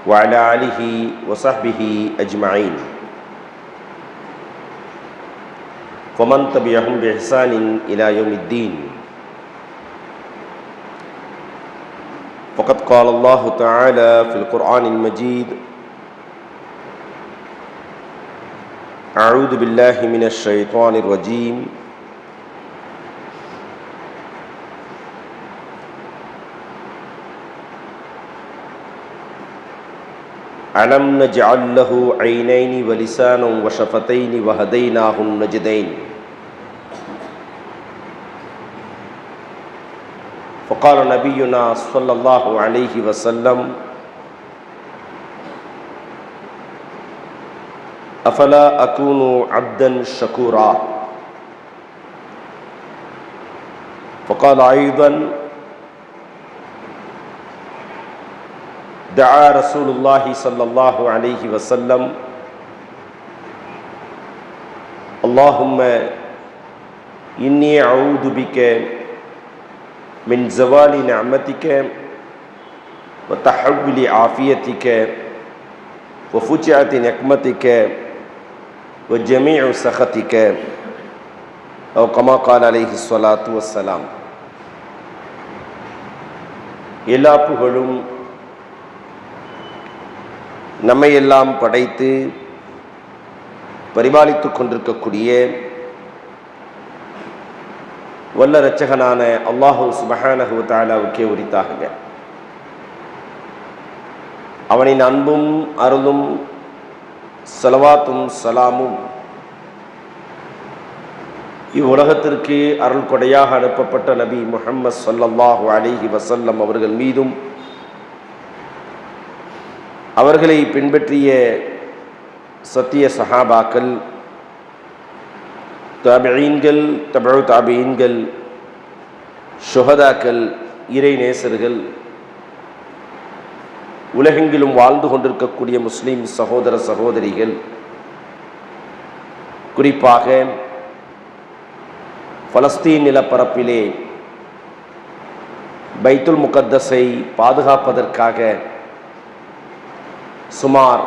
وعلى آله وصحبه أجمعين ومن تبعهم بإحسان إلى يوم الدين. فقد قال الله تعالى في القرآن المجيد: أعوذ بالله من الشيطان الرجيم ألم نجعل له عينين ولسانا وشفتين وهديناه النجدين. فقال نبينا صلى الله عليه وسلم: أفلا أكون عبدا شكورا. فقال أيضا: دعا رسول الله صلى الله عليه وسلم: اللهم إني أعوذ بك من زوال نعمتك وتحول عافيتك وفجعة نقمتك وجميع سخطك، أو كما قال عليه الصلاة والسلام. எல்லா புகழும் நம்மையெல்லாம் படைத்து பரிபாலித்து கொண்டிருக்கக்கூடிய வல்ல இரட்சகனான அல்லாஹு சுப்ஹானஹு வ தஆலாவுக்கே உரித்தாகுக. அவனின் அன்பும் அருளும் ஸலவாத்தும் ஸலாமும் இவ்வுலகத்திற்கு அருள் கொடையாக அனுப்பப்பட்ட நபி முஹம்மது ஸல்லல்லாஹு அலைஹி வஸல்லம் அவர்கள் மீதும், அவர்களை பின்பற்றிய சத்திய சஹாபாக்கள், தாபிஈன்கள், தபஉ தாபிஈன்கள், ஷுஹதாக்கள், இறை நேசர்கள், உலகெங்கிலும் வாழ்ந்து கொண்டிருக்கக்கூடிய முஸ்லிம் சகோதர சகோதரிகள், குறிப்பாக பலஸ்தீன் நிலப்பரப்பிலே பைத்துல் முகத்தஸை பாதுகாப்பதற்காக சுமார்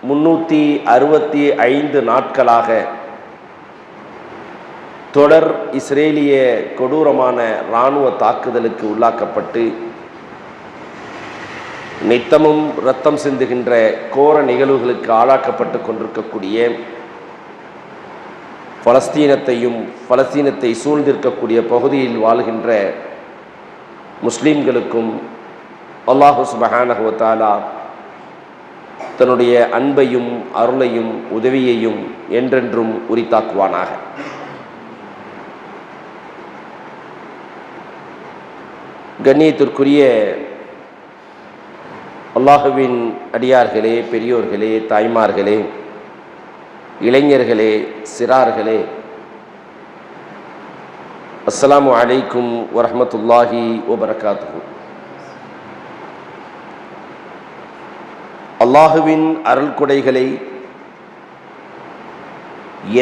365 நாட்களாக தொடர் இஸ்ரேலிய கொடூரமான இராணுவ தாக்குதலுக்கு உள்ளாக்கப்பட்டு நித்தமும் இரத்தம் சிந்துகின்ற கோர நிகழ்வுகளுக்கு ஆளாக்கப்பட்டு கொண்டிருக்கக்கூடிய பலஸ்தீனத்தையும் பலஸ்தீனத்தை சூழ்ந்திருக்கக்கூடிய பகுதியில் வாழ்கின்ற முஸ்லிம்களுக்கும் அல்லாஹு சுப்ஹானஹு வ தஆலா தன்னுடைய அன்பையும் அருளையும் உதவியையும் என்றென்றும் உரித்தாக்குவானாக. கண்ணியத்திற்குரிய அல்லாஹுவின் அடியார்களே, பெரியோர்களே, தாய்மார்களே, இளைஞர்களே, சிறார்களே, அஸ்ஸலாமு அலைக்கும் வரஹ்மத்துல்லாஹி வபரகாத்துஹு. அல்லாஹுவின் அருள் கொடைகளை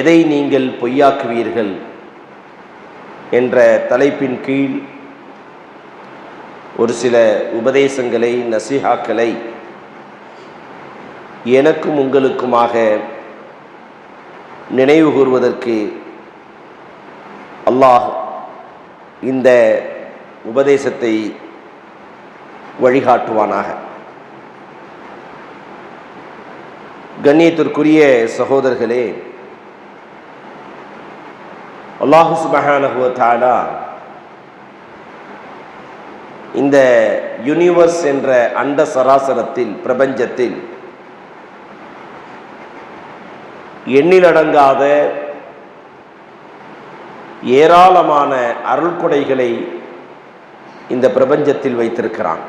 எதை நீங்கள் பொய்யாக்குவீர்கள் என்ற தலைப்பின் கீழ் ஒரு சில உபதேசங்களை, நசீஹாக்களை எனக்கும் உங்களுக்குமாக நினைவு கூறுவதற்கு அல்லாஹ் இந்த உபதேசத்தை வழிகாட்டுவானாக. கண்ணியத்திற்குரிய சகோதரர்களே, அல்லாஹு சுப்ஹானஹு வ தஆலா இந்த யூனிவர்ஸ் என்ற அண்ட சராசரத்தில், பிரபஞ்சத்தில் எண்ணிலடங்காத ஏராளமான அருள் கொடைகளை இந்த பிரபஞ்சத்தில் வைத்திருக்கிறான்.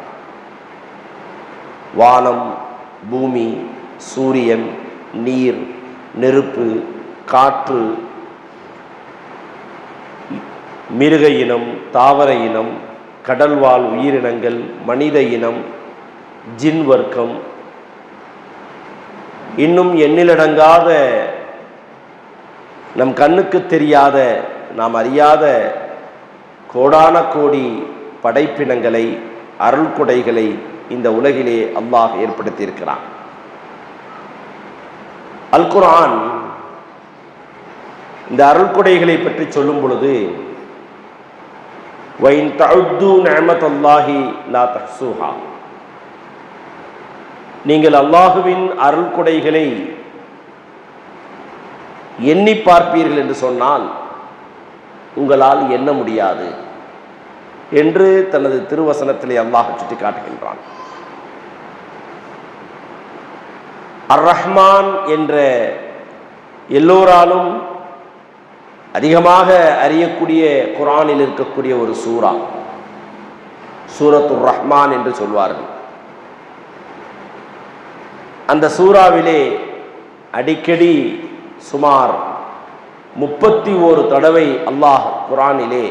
வானம், பூமி, சூரியன், நீர், நெருப்பு, காற்று, மிருக இனம், தாவர இனம், கடல்வாழ் உயிரினங்கள், மனித இனம், ஜின் வர்க்கம், இன்னும் எண்ணிலடங்காத நம் கண்ணுக்கு தெரியாத, நாம் அறியாத கோடான கோடி படைப்பினங்களை, அருள் கொடைகளை இந்த உலகிலே அல்லாஹ் ஏற்படுத்தி இருக்கிறான். அல் குர்ஆன் இந்த அருள்கொடைகளை பற்றி சொல்லும் பொழுது وَإِن تَعُدُّوا نِعْمَةَ اللَّهِ لَا تُحْصُوهَا, நீங்கள் அல்லாஹுவின் அருள்கொடைகளை எண்ணி பார்ப்பீர்கள் என்று சொன்னால் உங்களால் எண்ண முடியாது என்று தனது திருவசனத்திலே அல்லாஹ் சுட்டி காட்டுகின்றான். அர் ரஹ்மான் என்ற எல்லோராலும் அதிகமாக அறியக்கூடிய குர்ஆனில் இருக்கக்கூடிய ஒரு சூரா சூரத்துர் ரஹ்மான் என்று சொல்வார்கள். அந்த சூறாவிலே அடிக்கடி சுமார் 31 தடவை அல்லாஹ் குர்ஆனிலே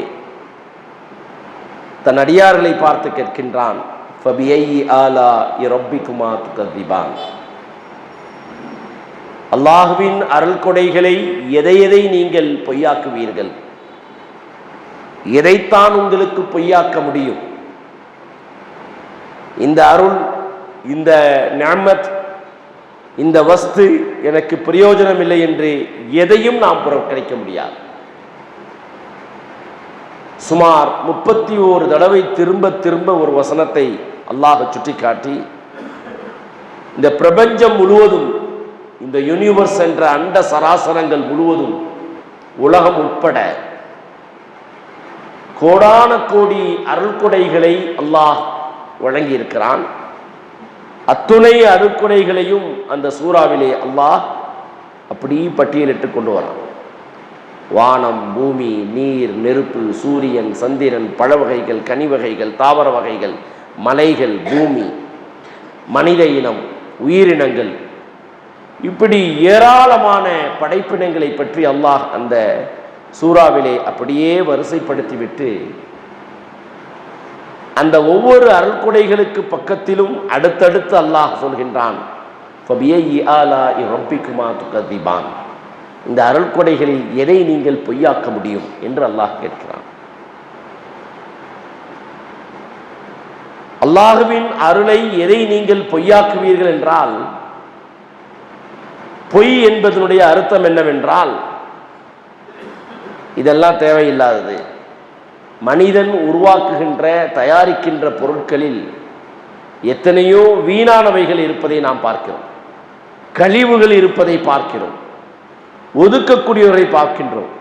தன் அடியார்களை பார்த்து கேட்கின்றான், ஃபபிஐயி ஆலாஇ ரப்பிகுமா துகذிபான், அல்லாஹுவின் அருள் கொடைகளை எதை எதை நீங்கள் பொய்யாக்குவீர்கள், எதைத்தான் உங்களுக்கு பொய்யாக்க முடியும்? இந்த அருள், இந்த நிஅமத், இந்த வஸ்து எனக்கு பிரயோஜனம் இல்லை என்று எதையும் நாம் புறக்கணிக்க முடியாது. சுமார் 31 தடவை திரும்ப திரும்ப ஒரு வசனத்தை அல்லாஹ் சுட்டி காட்டி இந்த பிரபஞ்சம் முழுவதும், இந்த யூனிவர்ஸ் என்ற அண்ட சராசரங்கள் முழுவதும், உலகம் உட்பட கோடான கோடி அருள்கொடைகளை அல்லாஹ் வழங்கி இருக்கிறான். அத்துணை அருள்கொடைகளையும் அந்த சூறாவிலே அல்லாஹ் அப்படி பட்டியலிட்டு கொண்டு வரான். வானம், பூமி, நீர், நெருப்பு, சூரியன், சந்திரன், பழ வகைகள், கனி வகைகள், தாவர வகைகள், மலைகள், பூமி, மனித இனம், உயிரினங்கள், இப்படி ஏராளமான படைப்பினங்களை பற்றி அல்லாஹ் அந்த சூறாவிலே அப்படியே வரிசைப்படுத்திவிட்டு அந்த ஒவ்வொரு அருள்கொடைகளுக்கு பக்கத்திலும் அடுத்தடுத்து அல்லாஹ் சொல்கின்றான், ஃபபிஐயி ஆலாஇ ரப்பிகுமா துகذிபான், இந்த அருள்கொடைகளில் எதை நீங்கள் பொய்யாக்க முடியும் என்று அல்லாஹ் கேட்கிறான். அல்லாஹுவின் அருளை எதை நீங்கள் பொய்யாக்குவீர்கள் என்றால், பொய் என்பதனுடைய அர்த்தம் என்னவென்றால், இதெல்லாம் தேவையில்லாதது. மனிதன் உருவாக்குகின்ற, தயாரிக்கின்ற பொருட்களில் எத்தனையோ வீணானவைகள் இருப்பதை நாம் பார்க்கிறோம், கழிவுகள் இருப்பதை பார்க்கிறோம், ஒதுக்கக்கூடியவரை பார்க்கின்றோம்.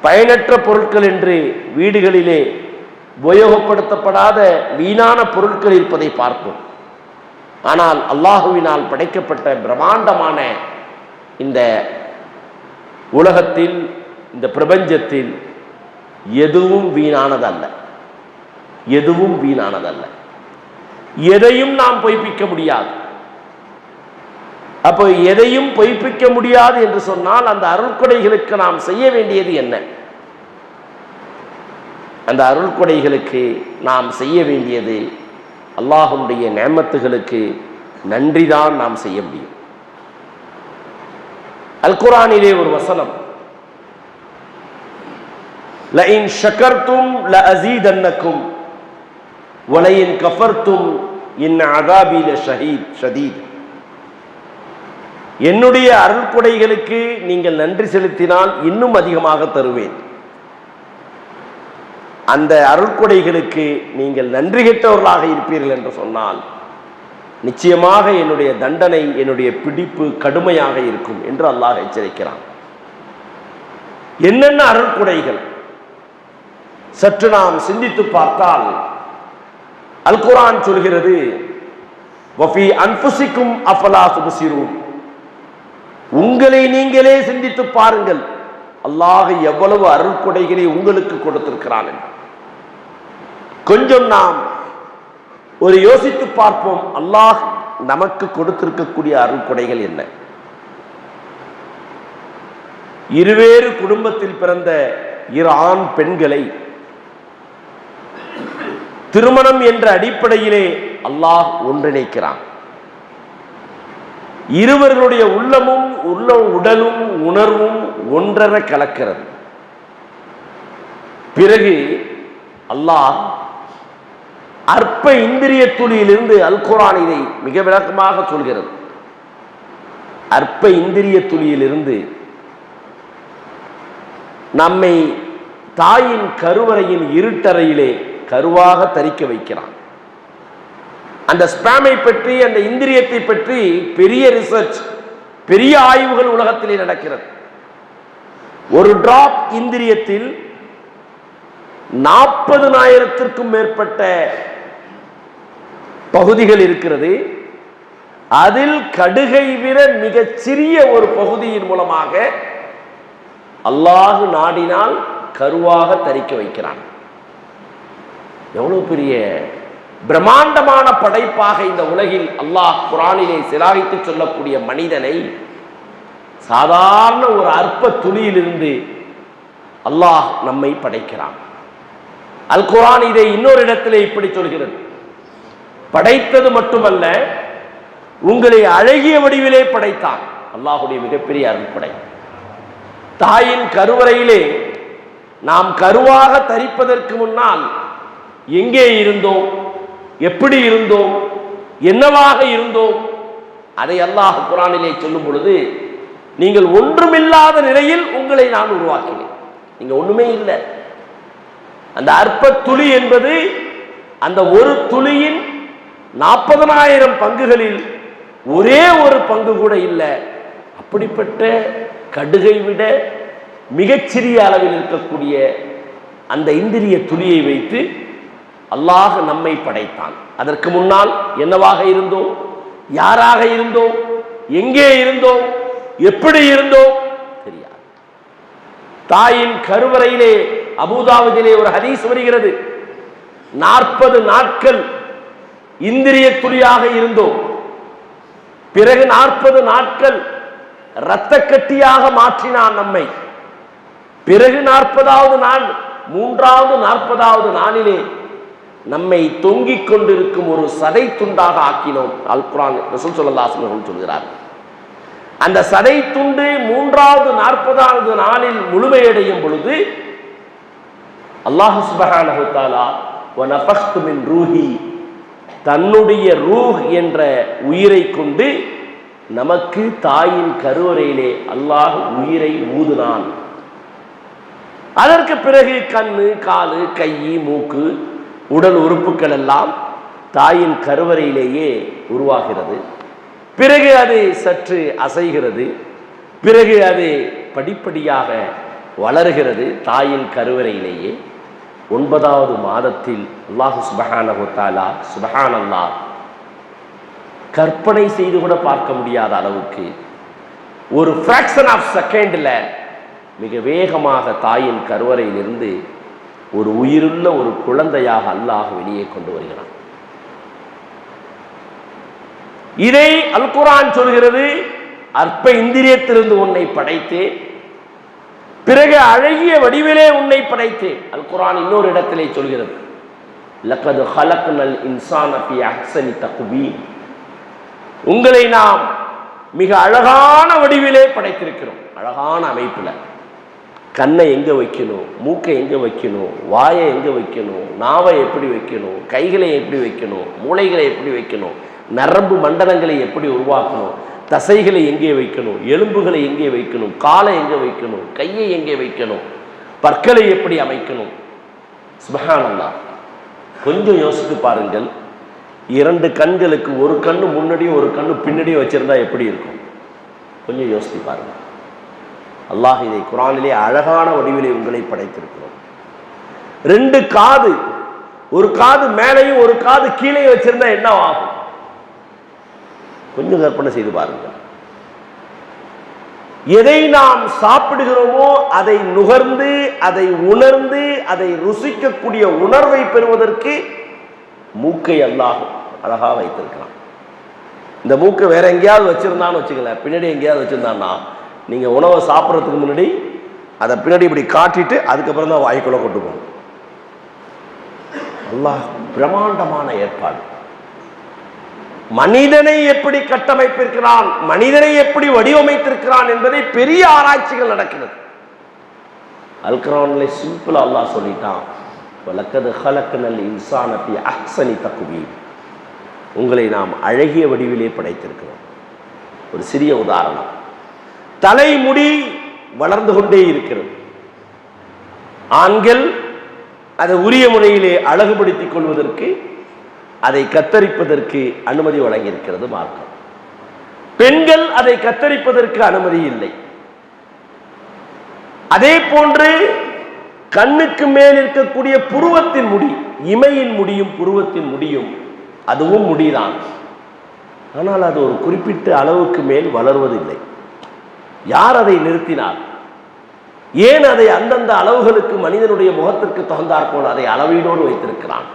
பயனற்ற பொருட்கள் என்று வீடுகளிலே உபயோகப்படுத்தப்படாத வீணான பொருட்கள் இருப்பதை பார்ப்போம். ஆனால் அல்லாஹுவினால் படைக்கப்பட்ட பிரம்மாண்டமான இந்த உலகத்தில், இந்த பிரபஞ்சத்தில் எதுவும் வீணானதல்ல, எதுவும் வீணானதல்ல. எதையும் நாம் பொய்ப்பிக்க முடியாது. அப்போ எதையும் பொய்ப்பிக்க முடியாது என்று சொன்னால் அந்த அருள்கொடைகளுக்கு நாம் செய்ய வேண்டியது என்ன? அந்த அருள்கொடைகளுக்கு நாம் செய்ய வேண்டியது, அல்லாஹ்வுடைய நிஅமத்துகளுக்கு நன்றிதான் நாம் செய்ய முடியும். அல் குர்ஆனிலே ஒரு வசனம், லஇன் ஷகர்தும் லஅஸீதன்னக்கும் வலஇன் கஃபர்தும் இன் அஸாபி லஷதீத், என்னுடைய அருள்கொடைகளுக்கு நீங்கள் நன்றி செலுத்தினால் இன்னும் அதிகமாக தருவேன். அந்த அருள்கொடைகளுக்கு நீங்கள் நன்றி கெட்டவர்களாக இருப்பீர்கள் என்று சொன்னால் நிச்சயமாக என்னுடைய தண்டனை, என்னுடைய பிடிப்பு கடுமையாக இருக்கும் என்று அல்லாஹ் எச்சரிக்கிறான். என்னென்ன அருள்கொடைகள் சற்று நாம் சிந்தித்து பார்த்தால் அல் குர்ஆன் சொல்கிறது, வஃபி அன்ஃபுசிக்கும் அஃபலா துப்சிரூன், உங்களை நீங்களே சிந்தித்து பாருங்கள், அல்லாஹ் எவ்வளவு அருள்கொடைகளை உங்களுக்கு கொடுத்திருக்கிறான் என்று. கொஞ்சம் நாம் ஒரு யோசித்து பார்ப்போம், அல்லாஹ் நமக்கு கொடுத்திருக்கக்கூடிய அருள்கொடைகள் என்ன? இருவேறு குடும்பத்தில் பிறந்த இரு ஆண் பெண்களை திருமணம் என்ற அடிப்படையிலே அல்லாஹ் ஒன்றிணைக்கிறான். இருவர்களுடைய உள்ளமும் உடலும் உணர்வும் ஒன்றென கலக்கிறது. பிறகு அல்லாஹ் அற்ப இந்திரிய துளியிலிருந்து அல் குர்ஆன் இதை மிக விளக்கமாக சொல்கிறது. அற்ப இந்திரிய துளியிலிருந்து நம்மை தாயின் கருவறையின் இருட்டறையிலே கருவாக தரிக்க வைக்கிறான். அந்த ஸ்பேமை பற்றி, அந்த இந்திரியத்தை பற்றி பெரிய ரிசர்ச், பெரிய ஆய்வுகள் உலகத்திலே நடக்கிறது. ஒரு டிராப் இந்திரியத்தில் 40,000த்திற்கும் மேற்பட்ட பகுதிகள் இருக்கிறது. அதில் கடுகை விட மிகச் சிறிய ஒரு பகுதியின் மூலமாக அல்லாஹ் நாடினால் கருவாக தரிக்க வைக்கிறான். எவ்வளவு பெரிய பிரம்மாண்டமான படைப்பாக இந்த உலகில் அல்லாஹ் குர்ஆனிலே சிலாகித்து சொல்லக்கூடிய மனிதனை சாதாரண ஒரு அற்ப துளியிலிருந்து அல்லாஹ் நம்மை படைக்கிறான். அல் குர்ஆன் இதை இன்னொரு இடத்திலே இப்படி சொல்கிறது, படைத்தது மட்டுமல்ல, உங்களை அழகிய வடிவிலே படைத்தான். அல்லாஹுடைய மிகப்பெரிய அருள்படை. தாயின் கருவறையிலே நாம் கருவாக தரிப்பதற்கு முன்னால் எங்கே இருந்தோம், எப்படி இருந்தோம், என்னவாக இருந்தோம், அதை அல்லாஹ் குர்ஆனிலே சொல்லும் பொழுது, நீங்கள் ஒன்றுமில்லாத நிலையில் உங்களை நான் உருவாக்கினேன். நீங்க ஒண்ணுமே இல்லை. அந்த அற்ப துளி என்பது அந்த ஒரு துளியின் 40,000 பங்குகளில் ஒரே ஒரு பங்கு கூட இல்லை. அப்படிப்பட்ட கடுகை விட மிகச்சிறிய அளவில் இருக்கக்கூடிய அந்த இந்திரிய துளியை வைத்து அல்லாஹ் நம்மை படைத்தான். அதற்கு முன்னால் என்னவாக இருந்தோம், யாராக இருந்தோம், எங்கே இருந்தோம், எப்படி இருந்தோம் தெரியாது. தாயின் கருவறையிலே அபூதாவுதிலே ஒரு ஹதீஸ் வருகிறது, 40 நாட்கள் இந்திரிய துளியாக இருந்தோம். பிறகு 40 நாட்கள் இரத்த கட்டியாக மாற்றினான் நம்மை. பிறகு 40வது நாள், 3வது 40வது நாளிலே நம்மை தொங்கிக் கொண்டிருக்கும் ஒரு சதை துண்டாக ஆக்கினோம். அல் குர்ஆன் ரசூல் ஸல்லல்லாஹு அலைஹி வஸல்லம் சொல்கிறார். அந்த சதை துண்டு 3வது 40வது நாளில் முழுமையடையும் பொழுது அல்லாஹ் சுப்ஹானஹு வ தஆலா வ நஃபக்து மின் ரூஹி, தன்னுடைய ரூஹ் என்ற உயிரை கொண்டு நமக்கு தாயின் கருவறையிலே அல்லாஹ் உயிரை ஊதினான். அதற்கு பிறகு கண்ணு, காலு, கை, மூக்கு, உடல் உறுப்புகள் எல்லாம் தாயின் கருவறையிலேயே உருவாகிறது. பிறகு அது சற்று அசைகிறது. பிறகு அது படிப்படியாக வளர்கிறது. தாயின் கருவறையிலேயே 9வது மாதத்தில் அல்லாஹ் சுப்ஹானஹு வ தஆலா, சுப்ஹானல்லாஹ், கற்பனை செய்து கூட பார்க்க முடியாத அளவுக்கு ஒரு ஃபிராக்ஷன் ஆஃப் செகண்ட்ல மிக வேகமாக தாயின் கருவறையிலிருந்து ஒரு உயிருள்ள ஒரு குழந்தையாக அல்லாஹ் வெளியே கொண்டு வருகிறான். இதை அல் குர்ஆன் சொல்கிறது, அற்ப இந்திரியத்திலிருந்து உன்னை படைத்தேன், பிறகு அழகிய வடிவிலே உன்னை படைத்தேன். அல் குர்ஆன் இன்னொரு இடத்திலே சொல்கிறது, லக்கத் ஹலக்னல் இன்சான ஃபீ அஹ்ஸனி தக்வீம், உங்களை நாம் மிக அழகான வடிவிலே படைத்திருக்கிறோம். அழகான அமைப்புல கண்ணை எங்க வைக்கணும், மூக்கை எங்க வைக்கணும், வாயை எங்க வைக்கணும், நாவை எப்படி வைக்கணும், கைகளை எப்படி வைக்கணும், மூளைகளை எப்படி வைக்கணும், நரம்பு மண்டலங்களை எப்படி உருவாக்கணும், தசைகளை எங்கே வைக்கணும், எலும்புகளை எங்கே வைக்கணும், காலை எங்கே வைக்கணும், கையை எங்கே வைக்கணும், பற்களை எப்படி அமைக்கணும். சுப்ஹானல்லாஹ். கொஞ்சம் யோசித்து பாருங்கள், 2 கண்களுக்கு ஒரு கண்ணு முன்னாடியும் ஒரு கண்ணு பின்னாடியும் வச்சிருந்தா எப்படி இருக்கும்? கொஞ்சம் யோசித்து பாருங்கள். அல்லாஹ் இதை குர்ஆனிலே அழகான வடிவிலே உங்களை படைத்திருக்கிறோம். 2 காது, ஒரு காது மேலையும் ஒரு காது கீழே வச்சிருந்தா என்ன ஆகும்? கொஞ்சம் கற்பனை செய்து பாருங்கள். எதை நாம் சாப்பிடுகிறோமோ அதை நுகர்ந்து, அதை உணர்ந்து, அதை ருசிக்கக்கூடிய உணர்வை பெறுவதற்கு மூக்கை அல்லாஹ் அழகா வைத்திருக்கலாம். இந்த மூக்கை வேற எங்கேயாவது வச்சிருந்தான்னு வச்சுக்கல, பின்னாடி எங்கேயாவது வச்சிருந்தான்னா நீங்க உணவை சாப்பிட்றதுக்கு முன்னாடி அதை பின்னாடி இப்படி காட்டிட்டு அதுக்கப்புறம் தான் வாய்க்குள்ள கொண்டு போகணும். அல்லாஹ் பிரம்மாண்டமான ஏற்பாடு. மனிதனை எப்படி கட்டமைப்பிருக்கிறான், மனிதனை எப்படி வடிவமைத்திருக்கிறான் என்பதை பெரிய ஆராய்ச்சிகள் நடக்கிறது. அல் குர்ஆனிலே சிம்பிளா அல்லாஹ் சொல்லிட்டான், வலக்கது ஹலக்னல் இன்சான ஃபீ அஹ்ஸனி தக்வீம். உங்களை நாம் அழகிய வடிவிலே படைத்திருக்கிறோம். ஒரு சிறிய உதாரணம், தலைமுடி வளர்ந்து கொண்டே இருக்கிறது. ஆண்கள் அதை உரிய முறையிலே அழகுபடுத்திக் கொள்வதற்கு, அதை கத்தரிப்பதற்கு அனுமதி வழங்கியிருக்கிறது மார்க்கம். பெண்கள் அதை கத்தரிப்பதற்கு அனுமதி இல்லை. அதே போன்று கண்ணுக்கு மேல் இருக்கக்கூடிய புருவத்தின் முடி, இமையின் முடியும் புருவத்தின் முடியும், அதுவும் முடிதான். ஆனால் அது ஒரு குறிப்பிட்ட அளவுக்கு மேல் வளர்வதில்லை. யார் அதை நிறுத்தினார்? ஏன் அதை அந்தந்த அளவுகளுக்கு மனிதனுடைய முகத்திற்கு தகுந்தாற்போல் அதை அளவீடோடு வைத்திருக்கிறான்?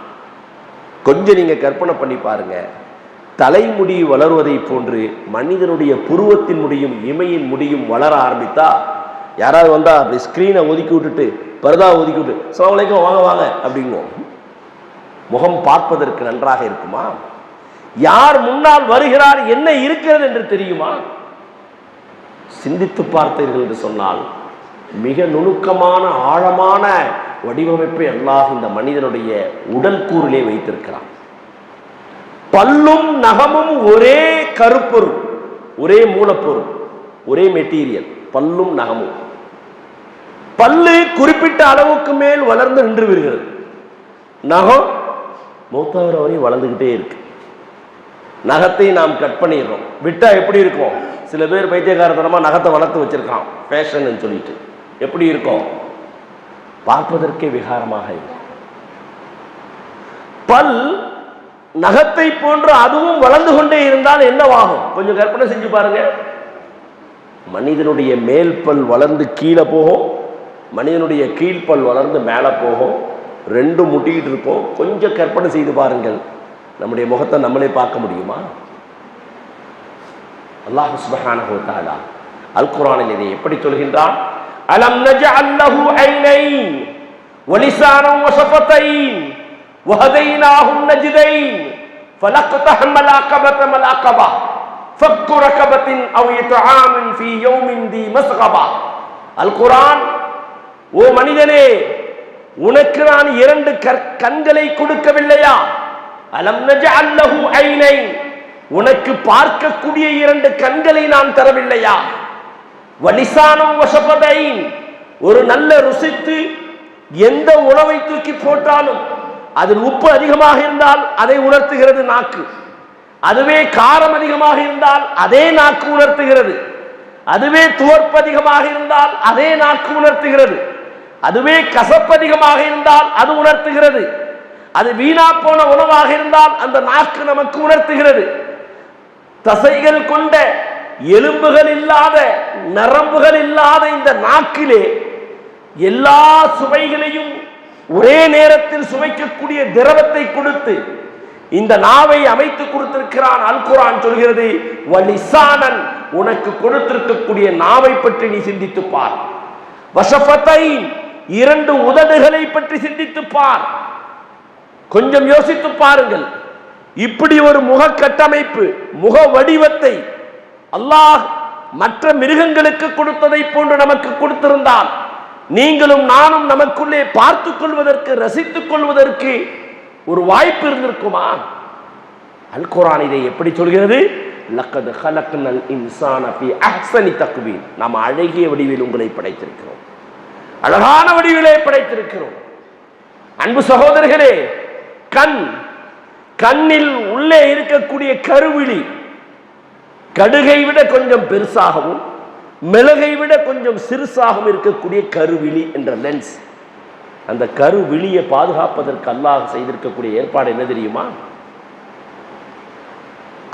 கொஞ்சம் நீங்க கற்பனை பண்ணி பாருங்க. தலைமுடி வளர்வதை போன்று மனிதனுடைய புருவத்தின் முடியும் இமையின் முடியும் வளர ஆரம்பித்தா, யாராவது வந்தா அப்படி ஸ்கிரீனை ஒதுக்கி விட்டுட்டு பர்தா ஒதுக்கி விட்டு அஸ்ஸலாமு அலைக்கும் வாங்க வாங்க அப்படிங்கும். முகம் பார்ப்பதற்கு நன்றாக இருக்குமா? யார் முன்னால் வருகிறார், என்ன இருக்கிறது என்று தெரியுமா? சிந்தித்து பார்த்தீர்கள் என்று சொன்னால் மிக நுணுக்கமான ஆழமான வடிவமைப்பை அல்லாஹ் இந்த மனிதனுடைய உடல் கூறிலே வைத்திருக்கிறான். பல்லும் நகமும் ஒரே கருப்பொருள், ஒரே மூலப்பொருள், ஒரே மெட்டீரியல். பல்லும் நகமும், பல்லு குறிப்பிட்ட அளவுக்கு மேல் வளர்ந்து நின்று விடுகிறது. நகம் மூத்தாகிற வரையும் வளர்ந்துகிட்டே இருக்கு. நகத்தை நாம் கட் பண்ணிடுறோம், விட்டா எப்படி இருக்கும்? சில பேர் பைத்தியக்காரத்தனமா நகத்தை வளர்த்து வச்சிருக்கான் ஃபேஷன் சொல்லிட்டு. எப்படி இருக்கும்? பார்ப்பதற்கே விகாரமாக இருக்கும். பல் நகத்தை போன்று அதுவும் வளர்ந்து கொண்டே இருந்தால் என்னவாகும்? கொஞ்சம் கற்பனை செஞ்சு பாருங்க. மனிதனுடைய மேல் பல் வளர்ந்து கீழே போகும், மனிதனுடைய கீழ்ப்பல் வளர்ந்து மேலே போகும், ரெண்டும் முட்டிக்கிட்டு இருக்கும். கொஞ்சம் கற்பனை செய்து பாருங்கள், நம்முடைய முகத்தை நம்மளே பார்க்க முடியுமா? அல்லாஹ் சுப்ஹானஹு வ தஆலா அல் குர்ஆனில் இதை எப்படி சொல்கின்றான்? அலம் நஜஅல் லஹு ஐனைன் வ லிசானன் வ ஷஃபதைன் வ ஹதைனாஹு நஜ்தைன் ஃபலக்தஹமல் அகபத மல் அகபா ஃபக்கு ரகபத்தின் அவ் இத்ஆமின் ஃபீ யௌமின் தி மஸ்கபா. அல் குர்ஆன், ஓ மனிதனே, உனக்கு நான் இரண்டு கண்களை கொடுக்கவில்லையா? அலம் நஜஅல் லஹு ஐனைன், உனக்கு பார்க்கக்கூடிய இரண்டு கண்களை நான் தரவில்லையா? வலிசானம் வஷபதைன், ஒரு நல்ல ருசித்து எந்த உணவை தூக்கி போட்டாலும் அதில் உப்பு அதிகமாக இருந்தால் அதை உணர்த்துகிறது நாக்கு, அதுவே காரம் அதிகமாக இருந்தால் அதே நாக்கு உணர்த்துகிறது, அதுவே துவர்ப்பு அதிகமாக இருந்தால் அதே நாக்கு உணர்த்துகிறது, அதுவே கசப்பு அதிகமாக இருந்தால் அது உணர்த்துகிறது, அது வீணா போன உணவாக இருந்தால் அந்த நாக்கு நமக்கு உணர்த்துகிறது. தசைகள் கொண்ட எலும்புகள் இல்லாத நரம்புகள் இல்லாத இந்த நாக்கிலே எல்லா சுவைகளையும் ஒரே நேரத்தில் சுவைக்கக்கூடிய திரவத்தை கொடுத்து இந்த நாவை அமைத்து கொடுத்திருக்கிறான். அல் குர்ஆன் சொல்கிறது, வலிசானன், உனக்கு கொடுத்திருக்கக்கூடிய நாவை பற்றி நீ சிந்தித்து பார். வஷஃபதைன், இரண்டு உதடுகளை பற்றி சிந்தித்து பார். கொஞ்சம் யோசித்து பாருங்கள். இப்படி ஒரு முக கட்டமைப்பு, முக வடிவத்தை அல்லாஹ் மற்ற மிருகங்களுக்கு கொடுத்ததை போன்று நமக்கு கொடுத்திருந்தால் நீங்களும் நானும் நமக்குள்ளே பார்த்துக் கொள்வதற்கு, ரசித்துக் கொள்வதற்கு ஒரு வாய்ப்பு இருந்திருக்குமா? அல் குர்ஆன் இதை எப்படி சொல்கிறது? லக்கத் ஹலக்னல் இன்சான ஃபீ அஹ்ஸனி தக்வீம், நாம் அழகிய வடிவில் உங்களை படைத்திருக்கிறோம், அழகான வடிவிலே படைத்திருக்கிறோம். அன்பு சகோதரர்களே, கண்ணில் உள்ளே இருக்கக்கூடிய கருவிழி கடுகை விட கொஞ்சம் பெருசாகவும் மிளகை விட கொஞ்சம் சிறுசாகவும் இருக்கக்கூடிய கருவிழி என்ற லென்ஸ், அந்த கருவிழியை பாதுகாப்பதற்கு அல்லாஹ் செய்திருக்கக்கூடிய ஏற்பாடு என்ன தெரியுமா?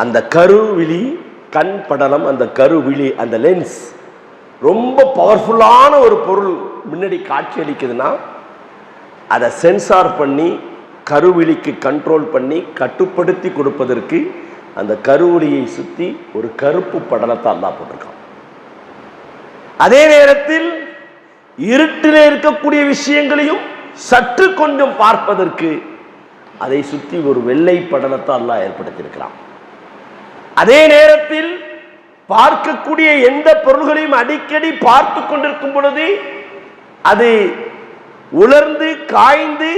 அந்த கருவிழி, கண் படலம், அந்த கருவிழி, அந்த லென்ஸ் ரொம்ப பவர்ஃபுல்லான ஒரு பொருள் முன்னாடி காட்சி அளிக்குதுன்னா அதை சென்சார் பண்ணி கருவிழிக்கு கண்ட்ரோல் பண்ணி கட்டுப்படுத்தி கொடுப்பதற்கு அந்த கருவிழியை சுற்றி ஒரு கருப்பு படலத்தை அல்லாஹ் போட்டிருக்கான். அதே நேரத்தில் இருட்டிலே இருக்கக்கூடிய விஷயங்களையும் சற்று கொஞ்சம் பார்ப்பதற்கு அதை சுற்றி ஒரு வெள்ளை படலத்தை அல்லாஹ் ஏற்படுத்தியிருக்கிறான். அதே நேரத்தில் பார்க்கக்கூடிய எந்த பொருள்களையும் அடிக்கடி பார்த்து கொண்டிருக்கும் பொழுது அது உலர்ந்து காய்ந்து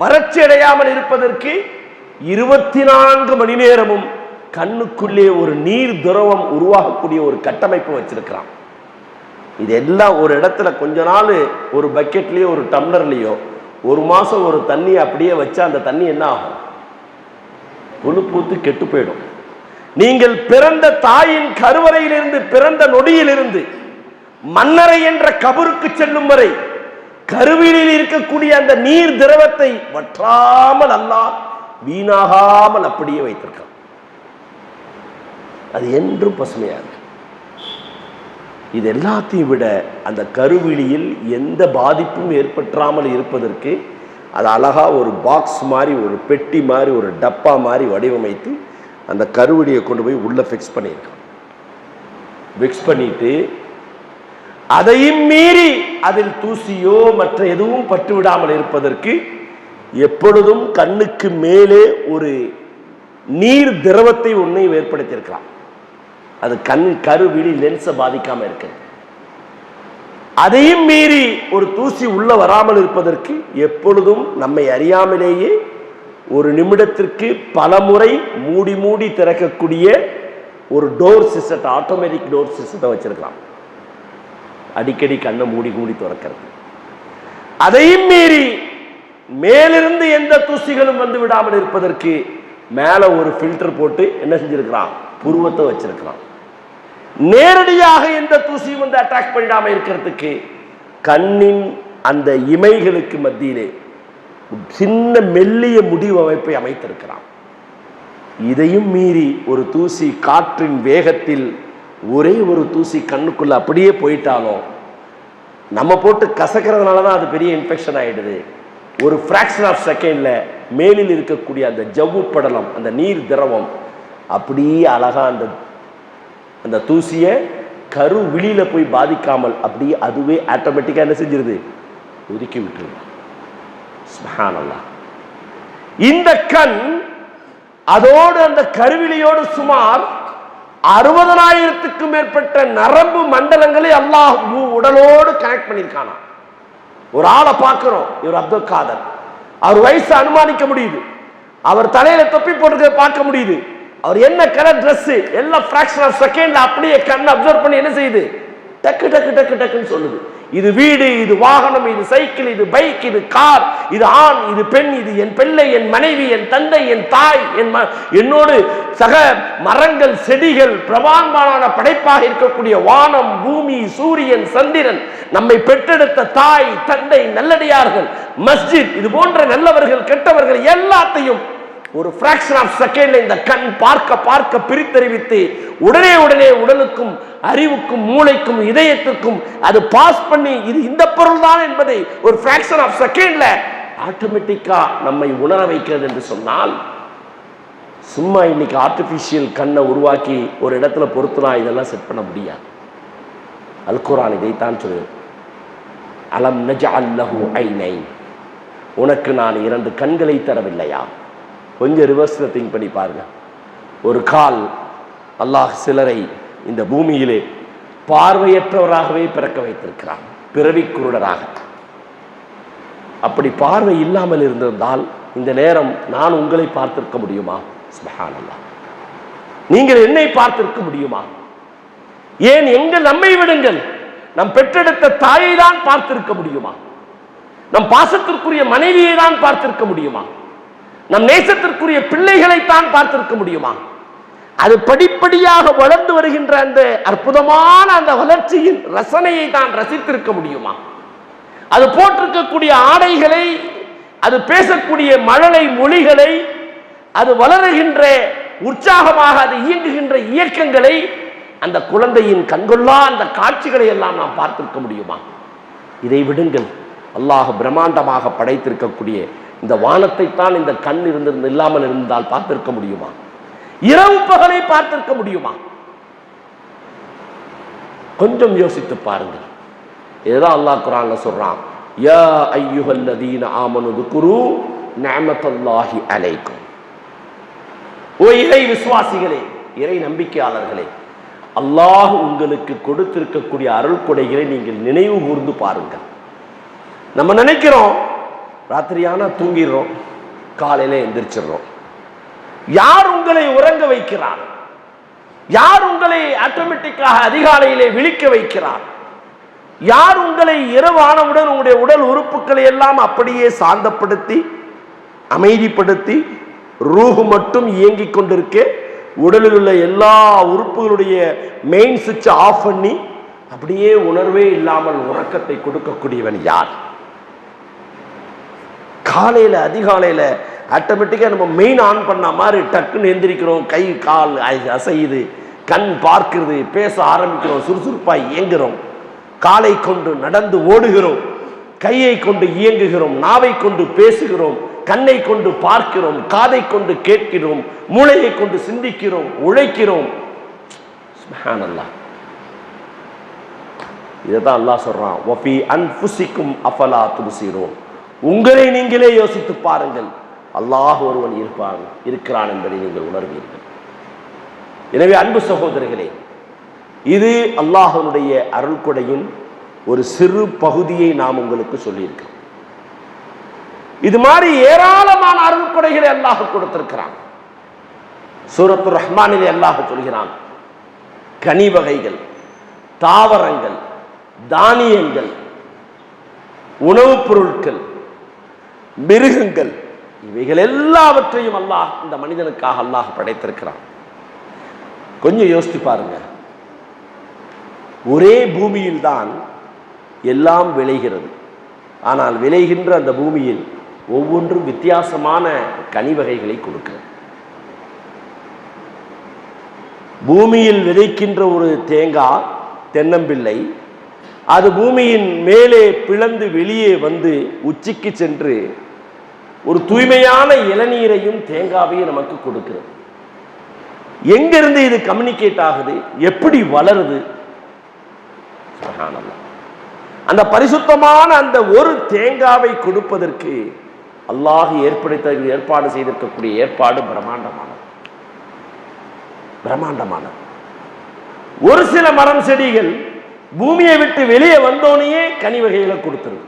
வறட்சி அடையாமல் இருப்பதற்கு 24 மணி நேரமும் கண்ணுக்குள்ளே ஒரு நீர் திரவம் உருவாகக்கூடிய ஒரு கட்டமைப்பு வச்சிருக்கிறான். இதெல்லாம் ஒரு இடத்துல கொஞ்ச நாள் ஒரு பக்கெட்லயோ ஒரு டம்ளர்லயோ ஒரு மாசம் ஒரு தண்ணி அப்படியே வச்சா அந்த தண்ணி என்ன ஆகும்? புழு பூத்து கெட்டு போயிடும். நீங்கள் பிறந்த தாயின் கருவறையிலிருந்து பிறந்த நொடியிலிருந்து மன்னரை என்ற கபருக்கு செல்லும் வரை கருவிலில் இருக்கக்கூடிய அந்த நீர் திரவத்தை வற்றாமல் அல்லாஹ் வீணாகாமல் அப்படியே வைத்திருக்கான். அது என்றும் பசுமையாக. இது எல்லாத்தையும் விட அந்த கருவிழியில் எந்த பாதிப்பும் ஏற்பட்டாமல் இருப்பதற்கு அது அழகா ஒரு பாக்ஸ் மாதிரி, ஒரு பெட்டி மாதிரி, ஒரு டப்பா மாதிரி வடிவமைத்து அந்த கருவிழியை கொண்டு போய் உள்ள ஃபிக்ஸ் பண்ணியிருக்கான். ஃபிக்ஸ் பண்ணிட்டு அதையும் மீறி அதில் தூசியோ மற்ற எதுவும் பட்டு விடாமல் இருப்பதற்கு எப்பொழுதும் கண்ணுக்கு மேலே ஒரு நீர் திரவத்தை ஒன்றை ஏற்படுத்தியிருக்கலாம். அது கண் கருவிழி லென்ஸை பாதிக்காம இருக்கிறது. அதையும் மீறி ஒரு தூசி உள்ள வராமல் இருப்பதற்கு எப்பொழுதும் நம்மை அறியாமலேயே ஒரு நிமிடத்திற்கு பல முறை மூடி மூடி திறக்கக்கூடிய ஒரு டோர் சிஸ்டத்தை, ஆட்டோமேட்டிக் டோர் சிஸ்டத்தை வச்சிருக்கலாம். அடிக்கடி கண்ணை மூடி மூடி திறக்கிறது. அதையும் மீறி மேலிருந்து எந்த தூசிகளும் வந்து விடாமல் இருப்பதற்கு மேல ஒரு ஃபில்டர் போட்டு என்ன செஞ்சிருக்கிறான்? புருவத்தை வச்சிருக்கிறான். நேரடியாக எந்த தூசியும் வந்து அட்டாக் பண்ணிடாம இருக்கிறதுக்கு கண்ணின் அந்த இமைகளுக்கு மத்தியிலே சின்ன மெல்லிய முடிவு அமைப்பை அமைத்திருக்கிறான். இதையும் மீறி ஒரு தூசி காற்றின் வேகத்தில் ஒரே ஒரு தூசி கண்ணுக்குள்ள அப்படியே போயிட்டாலும் நம்ம போட்டு கசக்கிறதுனால தான் அது பெரிய இன்ஃபெக்ஷன் ஆயிடுது. ஒரு ஃப்ராக்ஷன் ஆஃப் செகண்ட்ல மேலில் இருக்கக்கூடிய அந்த ஜவ்வு படலம், அந்த நீர் திரவம் அப்படியே அழகா அந்த தூசியை கரு விழியில போய் பாதிக்காமல் அப்படியே அதுவே ஆட்டோமேட்டிக்கா என்ன செஞ்சிருது? ஒதுக்கி விட்டுருது. சுப்ஹானல்லாஹ். இந்த கண் அதோடு அந்த கருவிழியோடு சுமார் 60,000க்கும் மேற்பட்ட நரம்பு மண்டலங்களை அல்லாஹ் உடலோடு கனெக்ட் பண்ணியிருக்கானா. ஒரு ஆளை பார்க்கிறோம், இவர் அப்துல் காதர், அவர் வயசு அனுமானிக்க முடியுது, அவர் தலையில தொப்பி போட்டு பார்க்க முடியுது, அவர் என்ன கலர் ட்ரெஸ் எல்லாம் ஃபிராக்ஷன் ஆஃப் செகண்ட்ல அப்படியே கண் அப்சர்வ் பண்ணி என்ன செய்யுது? டக்கு டக்கு டக்கு டக்குன்னு சொல்லுது. இது வீடு, இது வாகனம், இது சைக்கிள், இது பைக், இது கார், இது ஆண், இது பெண், இது என் பிள்ளை, என் மனைவி, என் தந்தை, என் தாய், என்னோடு சக மரங்கள், செடிகள், பிரமாண்டமான படைப்பாக இருக்கக்கூடிய வானம், பூமி, சூரியன், சந்திரன், நம்மை பெற்றெடுத்த தாய், தந்தை, நல்லடியார்கள், மஸ்ஜித், இது போன்ற நல்லவர்கள், கெட்டவர்கள் எல்லாத்தையும் ஒரு ஃபிராக்ஷன் ஆஃப் செகண்ட்ல இந்த கண் பார்க்க பார்க்க பிரித்தறிவித்து உடனே உடனே உடலுக்கும் அறிவுக்கும் மூளைக்கும் இதயத்திற்கும் அது பாஸ் பண்ணி இது இந்த பொருள் தான் என்பதை ஒரு ஃபிராக்ஷன் ஆஃப் செகண்ட்ல ஆட்டோமேட்டிக்கா நம்மை உணர வைக்கிறது என்று சொன்னால், சும்மா இன்னைக்கு ஆர்டிபிஷியல் கண்ணை உருவாக்கி ஒரு இடத்துல பொறுத்துனா இதெல்லாம் செட் பண்ண முடியாது. அல் குர்ஆன் இதைத்தான் சொல்லுது. அலம் நஜஅல் லஹு ஐனைன், உனக்கு நான் 2 கண்களை தரவில்லையா? கொஞ்சம் ரிவர்ஸ்ல திங்க் பண்ணி பாருங்க. ஒரு கால் அல்லாஹ் சிலரை இந்த பூமியிலே பார்வையற்றவராகவே பிறக்க வைத்திருக்கிறான், பிறவி குருடராக. அப்படி பார்வை இல்லாமல் இருந்திருந்தால் இந்த நேரம் நான் உங்களை பார்த்திருக்க முடியுமா? சுப்ஹானல்லாஹ். நீங்கள் என்னை பார்த்திருக்க முடியுமா? ஏன் எங்கள் நம்மை விடுங்கள், நம் பெற்றெடுத்த தாயை தான் பார்த்திருக்க முடியுமா? நம் பாசத்திற்குரிய மனைவியை தான் பார்த்திருக்க முடியுமா? நம் நேசத்திற்குரிய பிள்ளைகளைத்தான் பார்த்திருக்க முடியுமா? அது படிப்படியாக வளர்ந்து வருகின்ற அந்த அற்புதமான அந்த வளர்ச்சியின் ரசனையை தான் ரசித்திருக்க முடியுமா? அது போட்டிருக்கக்கூடிய ஆடைகளை, அது பேசக்கூடிய மழலை மொழிகளை, அது வளருகின்ற உற்சாகமாக அது இயங்குகின்ற இயக்கங்களை, அந்த குழந்தையின் கண்கொள்ளா அந்த காட்சிகளை எல்லாம் நாம் பார்த்திருக்க முடியுமா? இதை விடுங்கள், அல்லாஹ் பிரம்மாண்டமாக படைத்திருக்கக்கூடிய இந்த வானத்தை தான் இந்த கண் இல்லாமல் இருந்தால் பார்த்திருக்க முடியுமா? இரவு பகலை பார்த்திருக்க முடியுமா? கொஞ்சம் யோசித்து பாருங்கள். இதுதான் அல்லாஹ் குர்ஆன்ல சொல்றான், யா அய்யுஹல்லதீன ஆமனு துக்ரு நிஅமத்தல்லாஹி அலைக்கும். ஓ இறை விசுவாசிகளே, இறை நம்பிக்கையாளர்களே, அல்லாஹ் உங்களுக்கு கொடுத்திருக்கக்கூடிய அருள் கொடைகளை நீங்கள் நினைவு கூர்ந்து பாருங்கள். நம்ம நினைக்கிறோம் ராத்திரியானா தூங்கிடுறோம், காலையில எந்திரிச்சிடுறோம். யார் உங்களை உறங்க வைக்கிறார்? யார் உங்களை ஆட்டோமேட்டிக்காக அதிகாலையிலே விழிக்க வைக்கிறார்? யார் உங்களை இரவானவுடன் உங்களுடைய உடல் உறுப்புகளை எல்லாம் அப்படியே சாந்தப்படுத்தி அமைதிப்படுத்தி ரூஹு மட்டும் இயங்கிக் கொண்டிருக்க உடலில் உள்ள எல்லா உறுப்புகளுடைய மெயின் சுவிட்ச் ஆஃப் பண்ணி அப்படியே உணர்வே இல்லாமல் உறக்கத்தை கொடுக்கக்கூடியவன் யார்? காலையில அதிகாலையில ஆட்டோமேட்டிக்கா நம்ம மெயின் ஆன் பண்ண மாதிரி டக்குன்னு எந்திரிக்கிறோம், கை கால் அசையுது, கண் பார்க்கிறது, பேச ஆரம்பிக்கிறோம், சுறுசுறுப்பாய் இயங்குகிறோம், காலை கொண்டு நடந்து ஓடுகிறோம், கையை கொண்டு இயங்குகிறோம், நாவை கொண்டு பேசுகிறோம், கண்ணை கொண்டு பார்க்கிறோம், காதை கொண்டு கேட்கிறோம், மூளையை கொண்டு சிந்திக்கிறோம், உழைக்கிறோம். சுப்ஹானல்லாஹ். இதைதான் அல்லாஹ் சொல்றான், வஃபி அன்ஃபுசிக்கும் அஃபலா துப்சிரூன். உங்களை நீங்களே யோசித்து பாருங்கள், அல்லாஹ் ஒருவன் இருக்கிறான் என்பதை நீங்கள் உணர்வீர்கள். எனவே அன்பு சகோதரர்களே, இது அல்லாஹ்வுடைய அருள்கொடையின் ஒரு சிறு பகுதியை நாம் உங்களுக்கு சொல்லியிருக்கிறோம். இது மாதிரி ஏராளமான அருள்கொடைகளை அல்லாஹ் கொடுத்திருக்கிறான். சூரத்துர் ரஹ்மானிலே அல்லாஹ் சொல்கிறான், கனி வகைகள், தாவரங்கள், தானியங்கள், உணவுப் பொருட்கள், மிருகங்கள், இவைகள் எல்லாவற்றையும் அல்லாஹ் இந்த மனிதனுக்காக அல்லாஹ் படைத்திருக்கிறான். கொஞ்சம் யோசித்து பாருங்க, ஒரே பூமியில் தான் எல்லாம் விளைகிறது. ஆனால் விளைகின்ற அந்த பூமியில் ஒவ்வொன்றும் வித்தியாசமான கனி வகைகளை கொடுக்கிறது. பூமியில் விதைக்கின்ற ஒரு தேங்காய், தென்னம்பிள்ளை, அது பூமியின் மேலே பிளந்து வெளியே வந்து உச்சிக்கு சென்று ஒரு தூய்மையான இளநீரையும் தேங்காவையும் நமக்கு கொடுக்கிறது. எங்கிருந்து இது கம்யூனிகேட் ஆகுது? எப்படி வளருது? அந்த பரிசுத்தமான அந்த ஒரு தேங்காவை கொடுப்பதற்கு அல்லாஹ் ஏற்பாடு செய்திருக்கக்கூடிய ஏற்பாடு பிரம்மாண்டமானது. ஒரு சில மரம் செடிகள் பூமியை விட்டு வெளியே வந்தோனையே கனி வகைகளை கொடுத்துருது.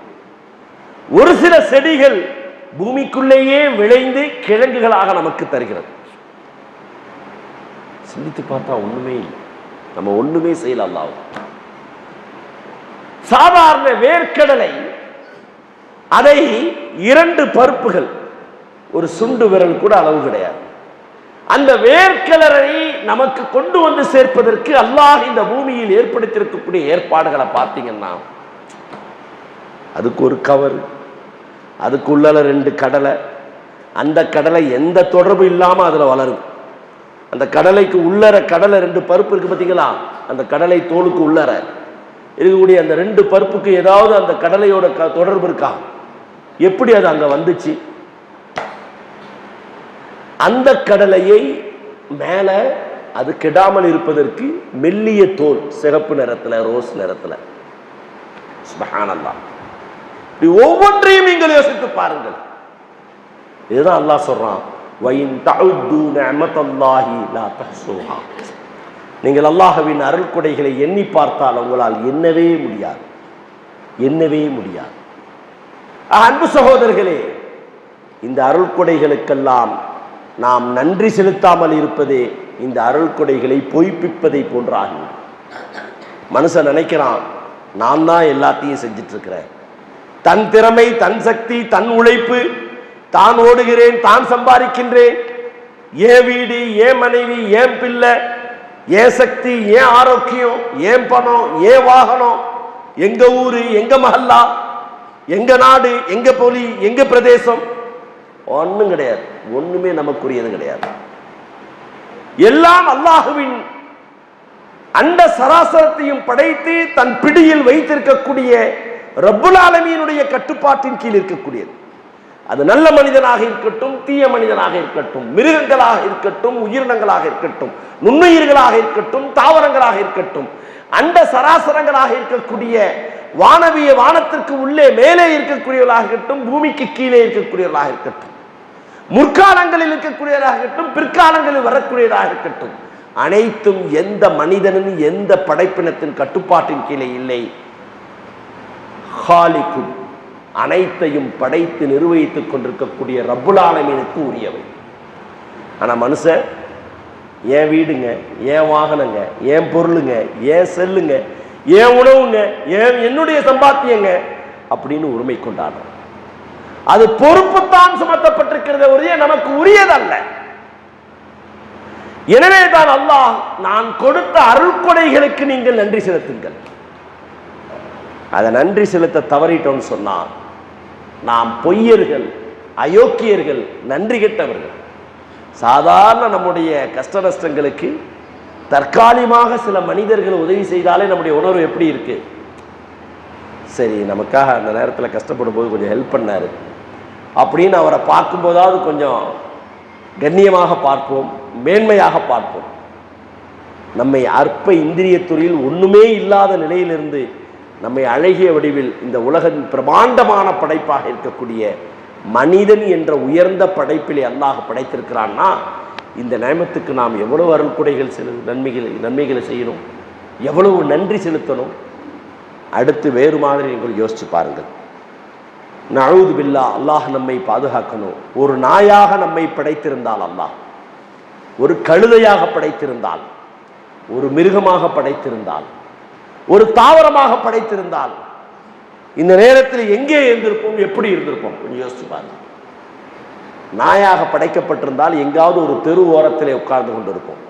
ஒரு சில செடிகள் பூமிக்குள்ளேயே விளைந்து கிழங்குகளாக நமக்கு தருகிறது. சிந்தித்து பார்த்தா ஒண்ணுமே இல்லை, நம்ம ஒண்ணுமே செய்யல. அல்லாஹ் சாதாரண வேர்க்கடலை, அதை 2 பருப்புகள், ஒரு சுண்டு விரல் கூட அளவு கிடையாது, அந்த வேர்க்கடலை நமக்கு கொண்டு வந்து சேர்ப்பதற்கு அல்லாஹ் இந்த பூமியில் ஏற்படுத்தியிருக்கக்கூடிய ஏற்பாடுகளை பார்த்தீங்கன்னா, அதுக்கு ஒரு கவர், அதுக்குள்ள 2 கடலை, அந்த கடலை எந்த தொடர்பு இல்லாம அதுல வளரும். அந்த கடலைக்கு உள்ளர கடலை 2 பருப்பு இருக்கு பார்த்தீங்களா, அந்த கடலை தோலுக்கு உள்ளர இருக்கக்கூடிய அந்த 2 பருப்புக்கு ஏதாவது அந்த கடலையோட தொடர்பு இருக்கா? எப்படி அது அங்க வந்துச்சு? அந்த கடலையை மேல அது கெடாமல் இருப்பதற்கு மெல்லிய தோல், சிகப்பு நிறத்துல, ரோஸ் நிறத்துல. சுப்ஹானல்லாஹ். ஒவ்வொன்றையும் நீங்கள் யோசித்து பாருங்கள். இதுதான் அல்லாஹ் சொல்றான், வயின் தஅது நிஅமத்தல்லாஹி லா தஹ்ஸூஹா. நீங்கள் அல்லாஹ்வின் அருள்கொடைகளை எண்ணி பார்த்தால் உங்களால் எண்ணவே முடியாது. அன்பு சகோதரர்களே, இந்த அருள்கொடைகளுக்கெல்லாம் நாம் நன்றி செலுத்தாமல் இருப்பதே இந்த அருள்கொடைகளை பொய்ப்பிப்பதை போன்று ஆகிவிடும். மனுஷன் நினைக்கிறான், நான் தான் எல்லாத்தையும் செஞ்சிட்டு இருக்கிறேன், தன் திறமை, தன் சக்தி, தன் உழைப்பு, தான் ஓடுகிறேன், தான் சம்பாதிக்கின்றேன், ஏன் வீடு, ஏன் மனைவி, ஏன் பிள்ளை, ஏன் சக்தி, ஏன் ஆரோக்கியம், ஏன் பணம், ஏன் வாகனம், எங்க ஊரு, எங்க மஹல்லா, எங்க நாடு, எங்க பொலி, எங்க பிரதேசம், ஒன்றும் கிடையாது. ஒண்ணுமே நமக்குரியது கிடையாது. எல்லாம் அல்லாஹுவின் அண்ட சராசரத்தையும் படைத்து தன் பிடியில் வைத்திருக்கக்கூடிய ரப்புல் ஆலமீனுடைய கட்டுப்பாட்டின் கீழ் இருக்கக்கூடியது. அது நல்ல மனிதனாக இருக்கட்டும், தீய மனிதனாக இருக்கட்டும், மிருகங்களாக இருக்கட்டும், உயிரினங்களாக இருக்கட்டும், நுண்ணுயிர்களாக இருக்கட்டும், தாவரங்களாக இருக்கட்டும், அண்ட சராசரங்களாக இருக்கக்கூடிய வானத்திற்கு உள்ளே மேலே இருக்கக்கூடியவர்களாக இருக்கட்டும், பூமிக்கு கீழே இருக்கக்கூடியவர்களாக இருக்கட்டும், முற்காலங்களில் இருக்கக்கூடியவர்களாக இருக்கட்டும், பிற்காலங்களில் வரக்கூடியதாக இருக்கட்டும், அனைத்தும் எந்த மனிதனின் எந்த படைப்பினத்தின் கட்டுப்பாட்டின் கீழே இல்லை. ஹாலிக்கும் அனைத்தையும் படைத்து நிர்வகித்துக் கொண்டிருக்கக்கூடிய ரப்புல் ஆலமீனுக்கு உரியவை. ஆனால் மனுஷன் ஏன் வீடுங்க, ஏன் வாகனங்க, ஏன் பொருளுங்க, ஏன் செல்லுங்க, ஏன் உணவுங்க, ஏன் என்னுடைய சம்பாத்தியங்க அப்படின்னு உரிமை கொண்டாடுறோம். அது பொறுப்புத்தான் சுமத்தப்பட்டிருக்கிறத ஒழிய நமக்கு உரியதல்ல. எனவே தான் அல்லாஹ் நான் கொடுத்த அருள்கொடைகளுக்கு நீங்கள் நன்றி செலுத்துங்கள். அதை நன்றி செலுத்த தவறிட்டோம்னு சொன்னா நாம் பொய்யர்கள், அயோக்கியர்கள், நன்றி கெட்டவர்கள். சாதாரண நம்முடைய கஷ்ட நஷ்டங்களுக்கு தற்காலிகமாக சில மனிதர்கள் உதவி செய்தாலே நம்முடைய உணர்வு எப்படி இருக்கு? சரி, நமக்காக அந்த நேரத்தில் கஷ்டப்படும் போது கொஞ்சம் ஹெல்ப் பண்ணாரு அப்படின்னு அவரை பார்க்கும்போதாவது கொஞ்சம் கண்ணியமாக பார்ப்போம், மேன்மையாக பார்ப்போம். நம்மை அற்ப இந்திரிய துறையில் ஒண்ணுமே இல்லாத நிலையிலிருந்து நம்மை அழகிய வடிவில் இந்த உலகின் பிரமாண்டமான படைப்பாக இருக்கக்கூடிய மனிதன் என்ற உயர்ந்த படைப்பிலே அல்லாஹ் படைத்திருக்கிறான்னா இந்த நேமத்துக்கு நாம் எவ்வளவு அருள்கொடைகள் நன்மைகளை செய்யணும், எவ்வளவு நன்றி செலுத்தணும். அடுத்து வேறு மாதிரி நீங்கள் யோசிச்சு பாருங்கள். நஅூது பில்லாஹ், அல்லாஹ் நம்மை பாதுகாக்கணும். ஒரு நாயாக நம்மை படைத்திருந்தால், அல்லாஹ் ஒரு கழுதையாக படைத்திருந்தால், ஒரு மிருகமாக படைத்திருந்தால், ஒரு தாவரமாக படைத்திருந்தால் இந்த நேரத்தில் எங்கே இருந்திருப்போம், எப்படி இருந்திருப்போம்? கொஞ்சம் யோசிச்சு பாருங்க. நாயாக படைக்கப்பட்டிருந்தால் எங்காவது ஒரு தெரு ஓரத்திலே உட்கார்ந்து கொண்டிருப்போம்.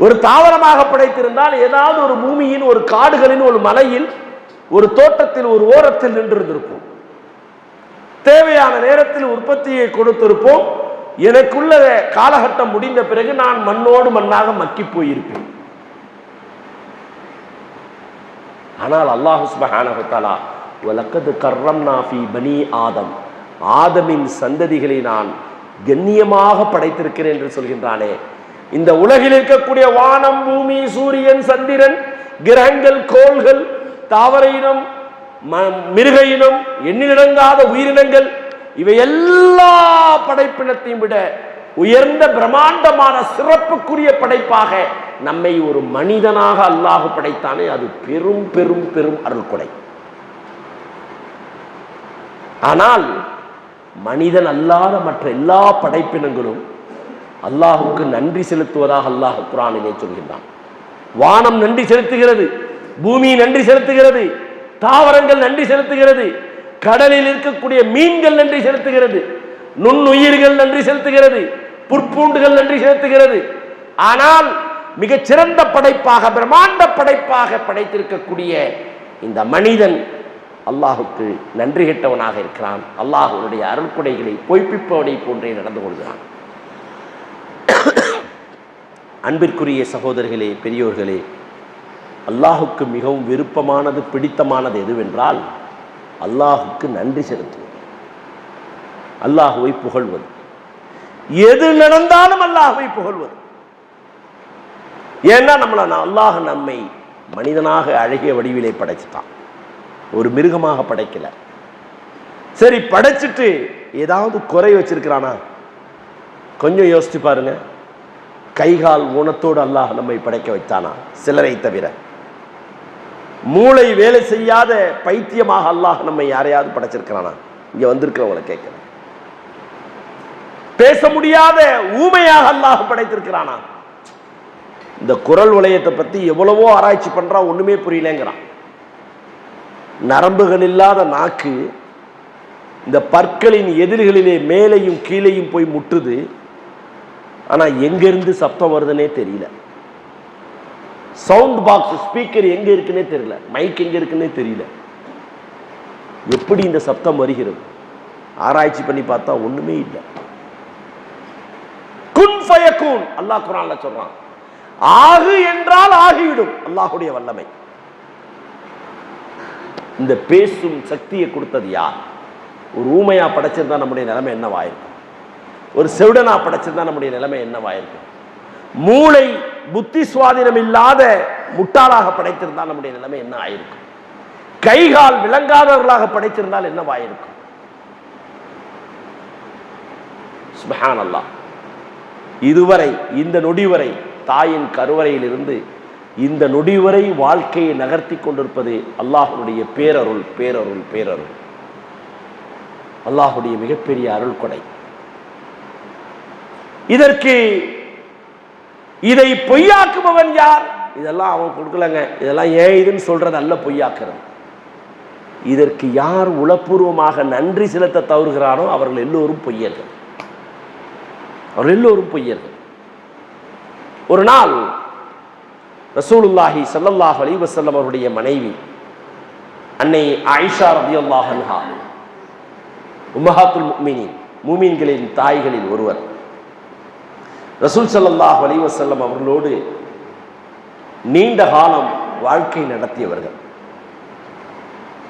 ஒரு தாவரமாக படைத்திருந்தால் ஏதாவது ஒரு பூமியின் ஒரு காடுகளின் ஒரு மலையில் ஒரு தோட்டத்தில் ஒரு ஓரத்தில் நின்றிருந்திருப்போம். தேவையான நேரத்தில் உற்பத்தியை கொடுத்திருப்போம். எனக்குள்ள காலகட்டம் முடிந்த பிறகு நான் மண்ணோடு மண்ணாக மக்கி போயிருப்பேன். ஆனால் அல்லாஹ் சுப்ஹானஹு வ தஆலா வலக்கத் கர்ரம்னா ஃபீ பனி ஆதம், ஆதமின் சந்ததிகளை நான் கண்ணியமாக படைத்திருக்கிறேன் என்று சொல்கின்றானே. இந்த உலகில் இருக்கக்கூடிய வானம், பூமி, சூரியன், சந்திரன், கிரகங்கள், கோள்கள், தாவர இனம், மிருக இனம், எண்ணிலடங்காத உயிரினங்கள், இவை எல்லா படைப்பினத்தையும் விட உயர்ந்த பிரம்மாண்டமான சிறப்புக்குரிய படைப்பாக நம்மை ஒரு மனிதனாக அல்லாஹ் படைத்தானே, அது பெரும் பெரும் பெரும் அருள்கொடை. ஆனால் மனிதன் அல்லாத மற்ற எல்லா படைப்பினங்களும் அல்லாஹுக்கு நன்றி செலுத்துவதாக அல்லாஹ் குர்ஆனிலே சொல்கின்றான். வானம் நன்றி செலுத்துகிறது, பூமி நன்றி செலுத்துகிறது, தாவரங்கள் நன்றி செலுத்துகிறது, கடலில் இருக்கக்கூடிய மீன்கள் நன்றி செலுத்துகிறது, நுண்ணுயிர்கள் நன்றி செலுத்துகிறது, புற்பூண்டுகள் நன்றி செலுத்துகிறது. ஆனால் மிகச் சிறந்த படைப்பாக, பிரம்மாண்ட படைப்பாக படைத்திருக்கக்கூடிய இந்த மனிதன் அல்லாஹுக்கு நன்றி கெட்டவனாக இருக்கிறான். அல்லாஹ்வுடைய அருள்கொடைகளை பொய்ப்பிப்பவனை போன்றே நடந்து கொள்கிறான். அன்பிற்குரிய சகோதரர்களே, பெரியோர்களே, அல்லாஹுக்கு மிகவும் விருப்பமானது, பிடித்தமானது எதுவென்றால் அல்லாஹுக்கு நன்றி செலுத்துவது, அல்லாஹுவை புகழ்வது. எது நடந்தாலும் அல்லாஹுவை புகழ்வது. ஏன்னா அல்லாஹ் நம்மை மனிதனாக அழகிய வடிவிலே படைச்சுட்டான், ஒரு மிருகமாக படைக்கல. சரி, படைச்சிட்டு ஏதாவது குறை வச்சிருக்கிறானா? கொஞ்சம் யோசிச்சு பாருங்க. கைகால் ஊனத்தோடு அல்லாஹ் நம்மை படைக்க வைத்தானா? சிலரை தவிர. மூளை வேலை செய்யாத பைத்தியமாக அல்லாஹ் நம்மை யாரையாவது படைச்சிருக்கிறானா? இங்க வந்திருக்கிறவங்களை கேட்கிறேன். பேச முடியாத ஊமையாக அல்லாஹ் படைத்திருக்கிறானா? இந்த குரல் வளையத்தை பத்தி எவ்வளவோ ஆராய்ச்சி பண்றான், ஒண்ணுமே புரியலங்கிறான். நரம்புகள் இல்லாத நாக்கு இந்த பற்களின் எதிர்களிலே மேலையும் கீழையும் போய் முட்டுது. ஆனா எங்கிருந்து சப்தம் வருதுன்னே தெரியல. சவுண்ட் பாக்ஸ், ஸ்பீக்கர் எங்க இருக்குன்னே தெரியல, மைக் எங்க இருக்குன்னே தெரியல. எப்படி இந்த சப்தம் வருகிறது? ஆராய்ச்சி பண்ணி பார்த்தா ஒண்ணுமே இல்லை. குன் ஃபயகூன், அல்லாஹ் குர்ஆன்ல சொல்றான். ஆகு என்றால் ஆகிவிடும், அல்லாஹ்வுடைய வல்லமை. இந்த பேசும் சக்தியை கொடுத்தது யார்? ஒரு ஊமையா படைச்சிருந்தா நம்முடைய நிலைமை என்னவாயிருக்கும்? ஒரு செவிடனா படைச்சிருந்தா நம்முடைய நிலைமை என்னவாயிருக்கும்? மூளை புத்தி சுவாதீனம் இல்லாத முட்டாளாக படைத்திருந்தால் நம்முடைய நிலைமை என்ன ஆயிருக்கும்? கைகால் விளங்காதவர்களாக படைத்திருந்தால் என்னவாயிருக்கும்? சுப்ஹானல்லாஹ். இதுவரை, இந்த நொடி வரை தாயின் கருவறையில் இருந்து இந்த நொடி வரை வாழ்க்கையை நகர்த்தி கொண்டிருப்பது அல்லாஹ்வுடைய பேரருள் பேரருள் பேரருள், அல்லாஹ்வுடைய மிகப்பெரிய அருள் கொடை. இதற்கு இதை பொய்யாக்குபவன் யார்? இதெல்லாம் அவன் கொடுக்கலங்க, இதெல்லாம் ஏன் இதுன்னு சொல்றது அல்ல பொய்யாக்குறது. இதற்கு யார் உளப்பூர்வமாக நன்றி செலுத்த தவறுகிறானோ அவர்கள் எல்லோரும் பொய்யர்கள், அவர்கள் எல்லோரும் பொய்யர்கள். ஒரு நாள் ரசூலுல்லாஹி ஸல்லல்லாஹு அலைஹி வஸல்லம் அவருடைய மனைவி அன்னை ஆயிஷா ரலியல்லாஹு அன்ஹா, உம்மஹாத்துல் முஃமினீன், மூமின்களின் தாய்களில் ஒருவர், ரசூல் ஸல்லல்லாஹு அலைஹி வஸல்லம் அவர்களோடு நீண்ட காலம் வாழ்க்கை நடத்தியவர்கள்.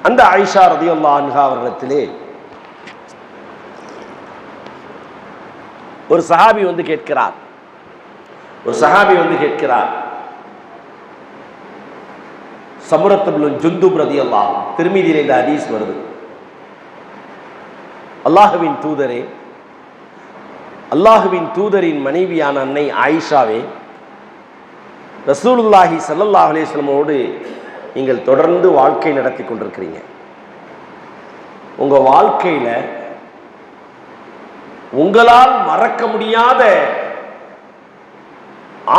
அந்த ஆயிஷா ரலியல்லாஹு அன்ஹா அவர்களிடத்திலே ஒரு சஹாபி வந்து கேட்கிறார், சமுரத் இப்னு ஜுந்துப் ரலியல்லாஹு, திர்மிதியிலே இந்த ஹதீஸ் வருது. அல்லாஹ்வின் தூதரே, அல்லாஹ்வின் தூதரின் மனைவியான அன்னை ஆயிஷாவே, ரசூலுல்லாஹி ஸல்லல்லாஹு அலைஹி வஸல்லமோடு நீங்கள் தொடர்ந்து வாழ்க்கை நடத்தி கொண்டிருக்கிறீங்க. உங்க வாழ்க்கையில உங்களால் மறக்க முடியாத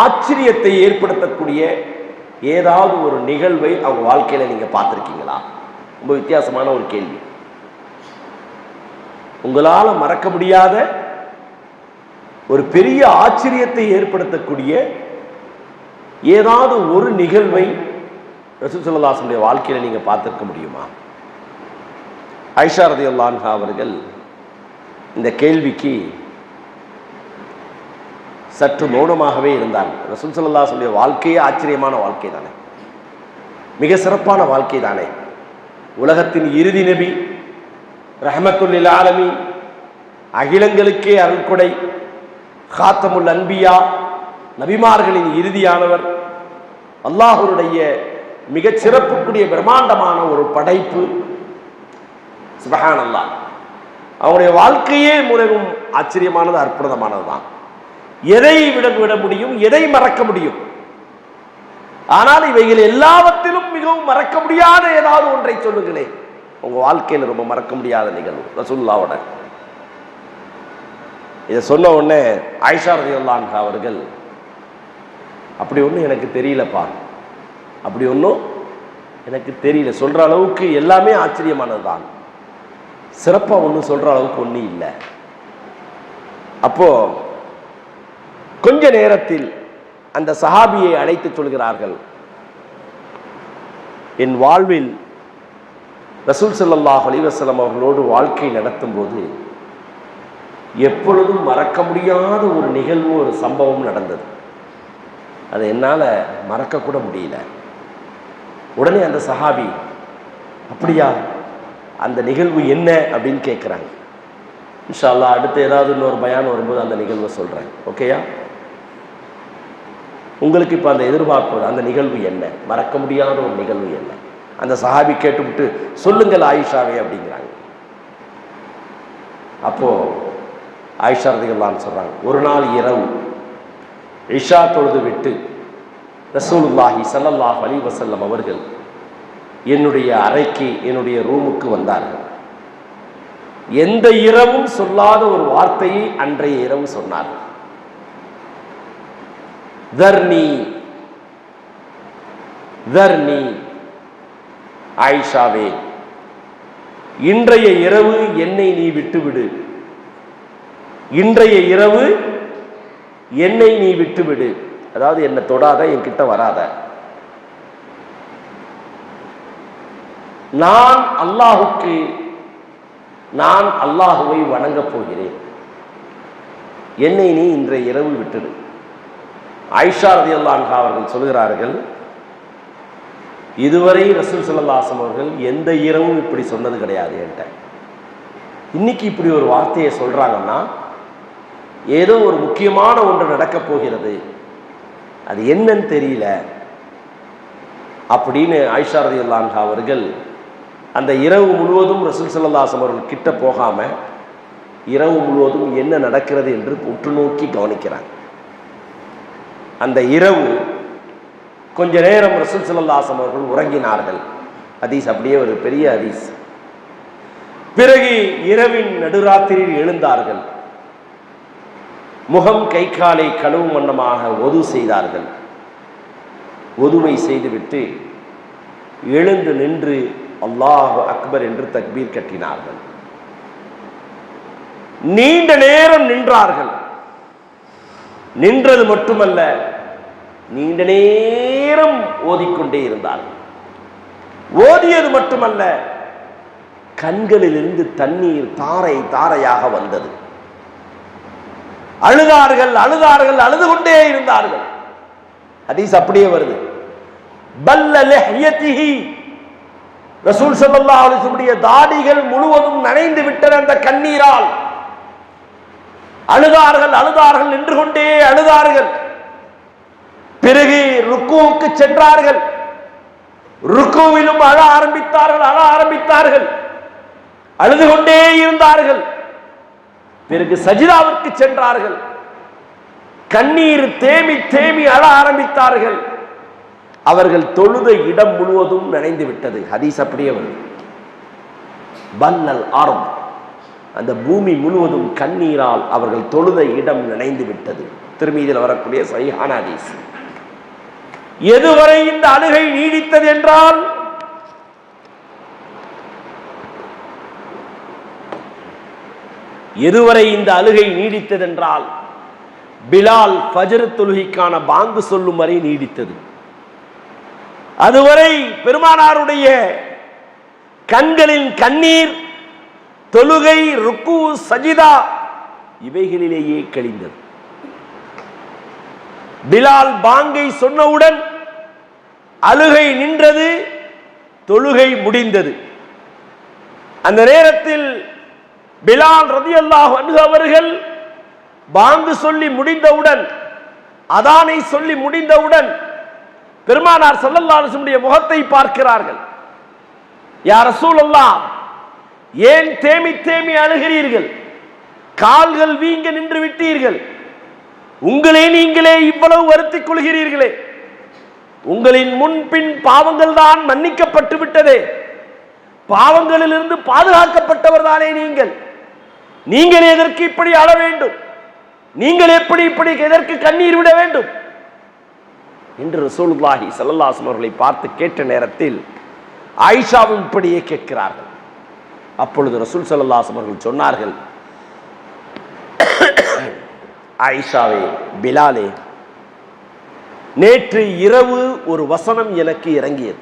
ஆச்சரியத்தை ஏற்படுத்தக்கூடிய ஏதாவது ஒரு நிகழ்வை அவங்க வாழ்க்கையில நீங்க பார்த்திருக்கீங்களா? ரொம்ப வித்தியாசமான ஒரு கேள்வி. உங்களால மறக்க முடியாத ஒரு பெரிய ஆச்சரியத்தை ஏற்படுத்தக்கூடிய ஏதாவது ஒரு நிகழ்வை ரசூல் ஸல்லல்லாஹு அலைஹி வஸல்லம் வாழ்க்கையில நீங்க பார்த்திருக்க முடியுமா? ஆயிஷா ரலியல்லாஹு அன்ஹா அவர்கள் இந்த கேள்விக்கு சற்று மௌனமாகவே இருந்தாங்க. ரசூல் ஸல்லல்லாஹு அலைஹி வஸல்லம் வாழ்க்கையே ஆச்சரியமான வாழ்க்கை தானே, மிக சிறப்பான வாழ்க்கை தானே. உலகத்தின் இறுதி நபி, ரஹ்மத்துல் லில் ஆலமீன், அகிலங்களுக்கே அருள்கொடை, காத்தமுல் அன்பியா, நபிமார்களின் இறுதியானவர், அல்லாஹ்வுடைய மிகச் சிறப்புக்குரிய பிரம்மாண்டமான ஒரு படைப்பு. சுப்ஹானல்லாஹ். அவருடைய வாழ்க்கையே மிகவும் ஆச்சரியமானது, அற்புதமானது தான். எதை விட முடியும், எதை மறக்க முடியும்? ஆனால் இவைகள் எல்லாவற்றிலும் மிகவும் மறக்க முடியாத ஏதாவது ஒன்றை சொல்லுங்களேன். உங்க வாழ்க்கையில் ரொம்ப மறக்க முடியாத நிகழ்வு ரசூலுல்லாஹ்வோட. இதை சொன்ன உடனே ஆயிஷா ரலியல்லாஹு அன்ஹா அவர்கள், அப்படி ஒன்றும் எனக்கு தெரியலப்பா, அப்படி ஒன்றும் எனக்கு தெரியல, சொல்ற அளவுக்கு எல்லாமே ஆச்சரியமானது தான், சிறப்பாக ஒன்றும் சொல்ற அளவுக்கு ஒன்றும் இல்லை. அப்போ கொஞ்ச நேரத்தில் அந்த சஹாபியை அழைத்து சொல்கிறார்கள், என் வாழ்வில் ரசூல் ஸல்லல்லாஹு அலைஹி வஸல்லம் அவர்களோடு வாழ்க்கை நடத்தும் போது எப்பொழுதும் மறக்க முடியாத ஒரு நிகழ்வு, ஒரு சம்பவம் நடந்தது. அதை என்னால் மறக்கக்கூட முடியல. உடனே அந்த சஹாபி, அப்படியா, அந்த நிகழ்வு என்ன அப்படின்னு கேட்குறாங்க. இன்ஷா அல்லாஹ் அடுத்து ஏதாவது இன்னொரு பயான் வரும்போது அந்த நிகழ்வை சொல்கிறேன், ஓகேயா? உங்களுக்கு இப்போ அந்த எதிர்பார்ப்பு, அந்த நிகழ்வு என்ன, மறக்க முடியாத ஒரு நிகழ்வு என்ன? அந்த சஹாபி கேட்டுவிட்டு சொல்லுங்கள் ஆயிஷாவே அப்படிங்கிறாங்க. அப்போ ஆயிஷா ரலியல்லாஹு அன்ஹா சொல்றாங்க, ஒரு நாள் இரவு இஷா தொழுது விட்டு ரசூலுல்லாஹி ஸல்லல்லாஹு அலைஹி வஸல்லம் அவர்கள் என்னுடைய அறைக்கு, என்னுடைய ரூமுக்கு வந்தார்கள். எந்த இரவும் சொல்லாத ஒரு வார்த்தையை அன்றைய இரவு சொன்னார்கள். தர்னி தர்னி, ஆயிஷாவே, இன்றைய இரவு என்னை நீ விட்டுவிடு, இன்றைய இரவு என்னை நீ விட்டுவிடு, அதாவது என்னை தொடாத, என்கிட்ட வராத, நான் அல்லாஹுவை வணங்கப் போகிறேன், என்னை நீ இன்றைய இரவு விட்டுடு. ஆயிஷா ரலியல்லாஹு அன்ஹா அவர்கள் சொல்கிறார்கள், இதுவரை ரசூல் ஸல்லல்லாஹு அலைஹி வஸல்லம் அவர்கள் எந்த இரவும் இப்படி சொன்னது கிடையாது என்கிட்ட. இன்னைக்கு இப்படி ஒரு வார்த்தையை சொல்றாங்கன்னா ஏதோ ஒரு முக்கியமான ஒன்று நடக்கப் போகிறது, அது என்னன்னு தெரியல அப்படின்னு ஆயிஷா ரலியல்லாஹு அன்ஹா அவர்கள் அந்த இரவு முழுவதும் ரசூல் ஸல்லல்லாஹு அலைஹி வஸல்லம் அவர்கள் கிட்ட போகாம இரவு முழுவதும் என்ன நடக்கிறது என்று உற்று நோக்கி கவனிக்கிறாங்க. அந்த இரவு கொஞ்ச நேரம் ரசூல் ஸல்லல்லாஹு அலைஹி வஸல்லம் அவர்கள் உறங்கினார்கள். ஹதீஸ் அப்படியே ஒரு பெரிய ஹதீஸ். பிறகு இரவின் நடுராத்திரியில் எழுந்தார்கள். முகம் கை காலை கழுவும் வண்ணமாக ஒது செய்தார்கள். ஒதுவை செய்துவிட்டு எழுந்து நின்று அல்லாஹு அக்பர் என்று தக்பீர் கட்டினார்கள். நீண்ட நேரம் நின்றார்கள். நின்றது மட்டுமல்ல, நீண்ட நேரம் ஓதிக்கொண்டே இருந்தார்கள். ஓதியது மட்டுமல்ல, கண்களிலிருந்து தண்ணீர் தாரை தாரையாக வந்தது. அழுதார்கள், அழுதார்கள், அழுது கொண்டே இருந்தார்கள். ஹதீஸ் அப்படியே வருது. பல்ல லஹ்யதிஹி, ரசூல் ஸல்லல்லாஹு அலைஹி வஸல்லம் தாடிகள் முழுவதும் நனைந்து விட்டன அந்த கண்ணீரால். அழுதார்கள், அழுதார்கள், நின்று கொண்டே அழுதார்கள். பிறகு ருக்குவுக்கு சென்றார்கள். ருக்குவிலும் அழ ஆரம்பித்தார்கள், அழ ஆரம்பித்தார்கள், அழுது கொண்டே இருந்தார்கள். பிறகு சஜிதாவிற்கு சென்றார்கள். கண்ணீர் தேமி தேமி அழ ஆரம்பித்தார்கள். அவர்கள் தொழுத இடம் முழுவதும் நனைந்து விட்டது. ஹதீஸ் அப்படியே வருது. பல்லல் ஆரம், அந்த பூமி முழுவதும் கண்ணீரால் அவர்கள் தொழுத இடம் நனைந்து விட்டது. திருமீதியில் வரக்கூடிய சஹீஹான ஹதீஸ். எதுவரை இந்த அழுகை நீடித்தது என்றால், எதுவரை இந்த அழுகை நீடித்ததென்றால் பிலால் ஃபஜ்ர் தொழுகைக்கான பாங்கு சொல்லும் வரை நீடித்தது. அதுவரை பெருமானாருடைய கண்களின் கண்ணீர் தொழுகை, ருக்கு, சஜிதா இவைகளிலேயே கழிந்தது. பிலால் பாங்கை சொன்னவுடன் அழுகை நின்றது, தொழுகை முடிந்தது. அந்த நேரத்தில் பிலால் ரலியல்லாஹு அன்ஹு அவர்கள் பாங்கு சொல்லி முடிந்தவுடன், அதானை சொல்லி முடிந்தவுடன் பெருமானார் ஸல்லல்லாஹு அலைஹி வஸல்லம் முகத்தை பார்க்கிறார்கள். யா ரசூலல்லாஹ், ஏன் தேமி தேமி அழுகிறீர்கள்? கால்கள் வீங்க நின்று விட்டீர்கள். உங்களே நீங்களே இவ்வளவு வருத்திக் கொள்கிறீர்களே, உங்களின் முன்பின் பாவங்கள் தான் மன்னிக்கப்பட்டு விட்டதே, பாவங்களிலிருந்து பாதுகாக்கப்பட்டவர் தானே நீங்கள். நீங்கள் எதற்கு இப்படி அழ வேண்டும்? நீங்கள் எப்படி இப்படி எதற்கு கண்ணீர் விட வேண்டும் என்று ரசூலுல்லாஹி ஸல்லல்லாஹு அலைஹி வஸல்லம் அவர்களை பார்த்து கேட்ட நேரத்தில் ஆயிஷாவும் இப்படியே கேட்கிறார்கள். அப்பொழுது ரசூல் ஸல்லல்லாஹு அலைஹி வஸல்லம் அவர்கள் சொன்னார்கள், ஆயிஷாவே, பிலாலே, நேற்று இரவு ஒரு வசனம் எனக்கு இறங்கியது.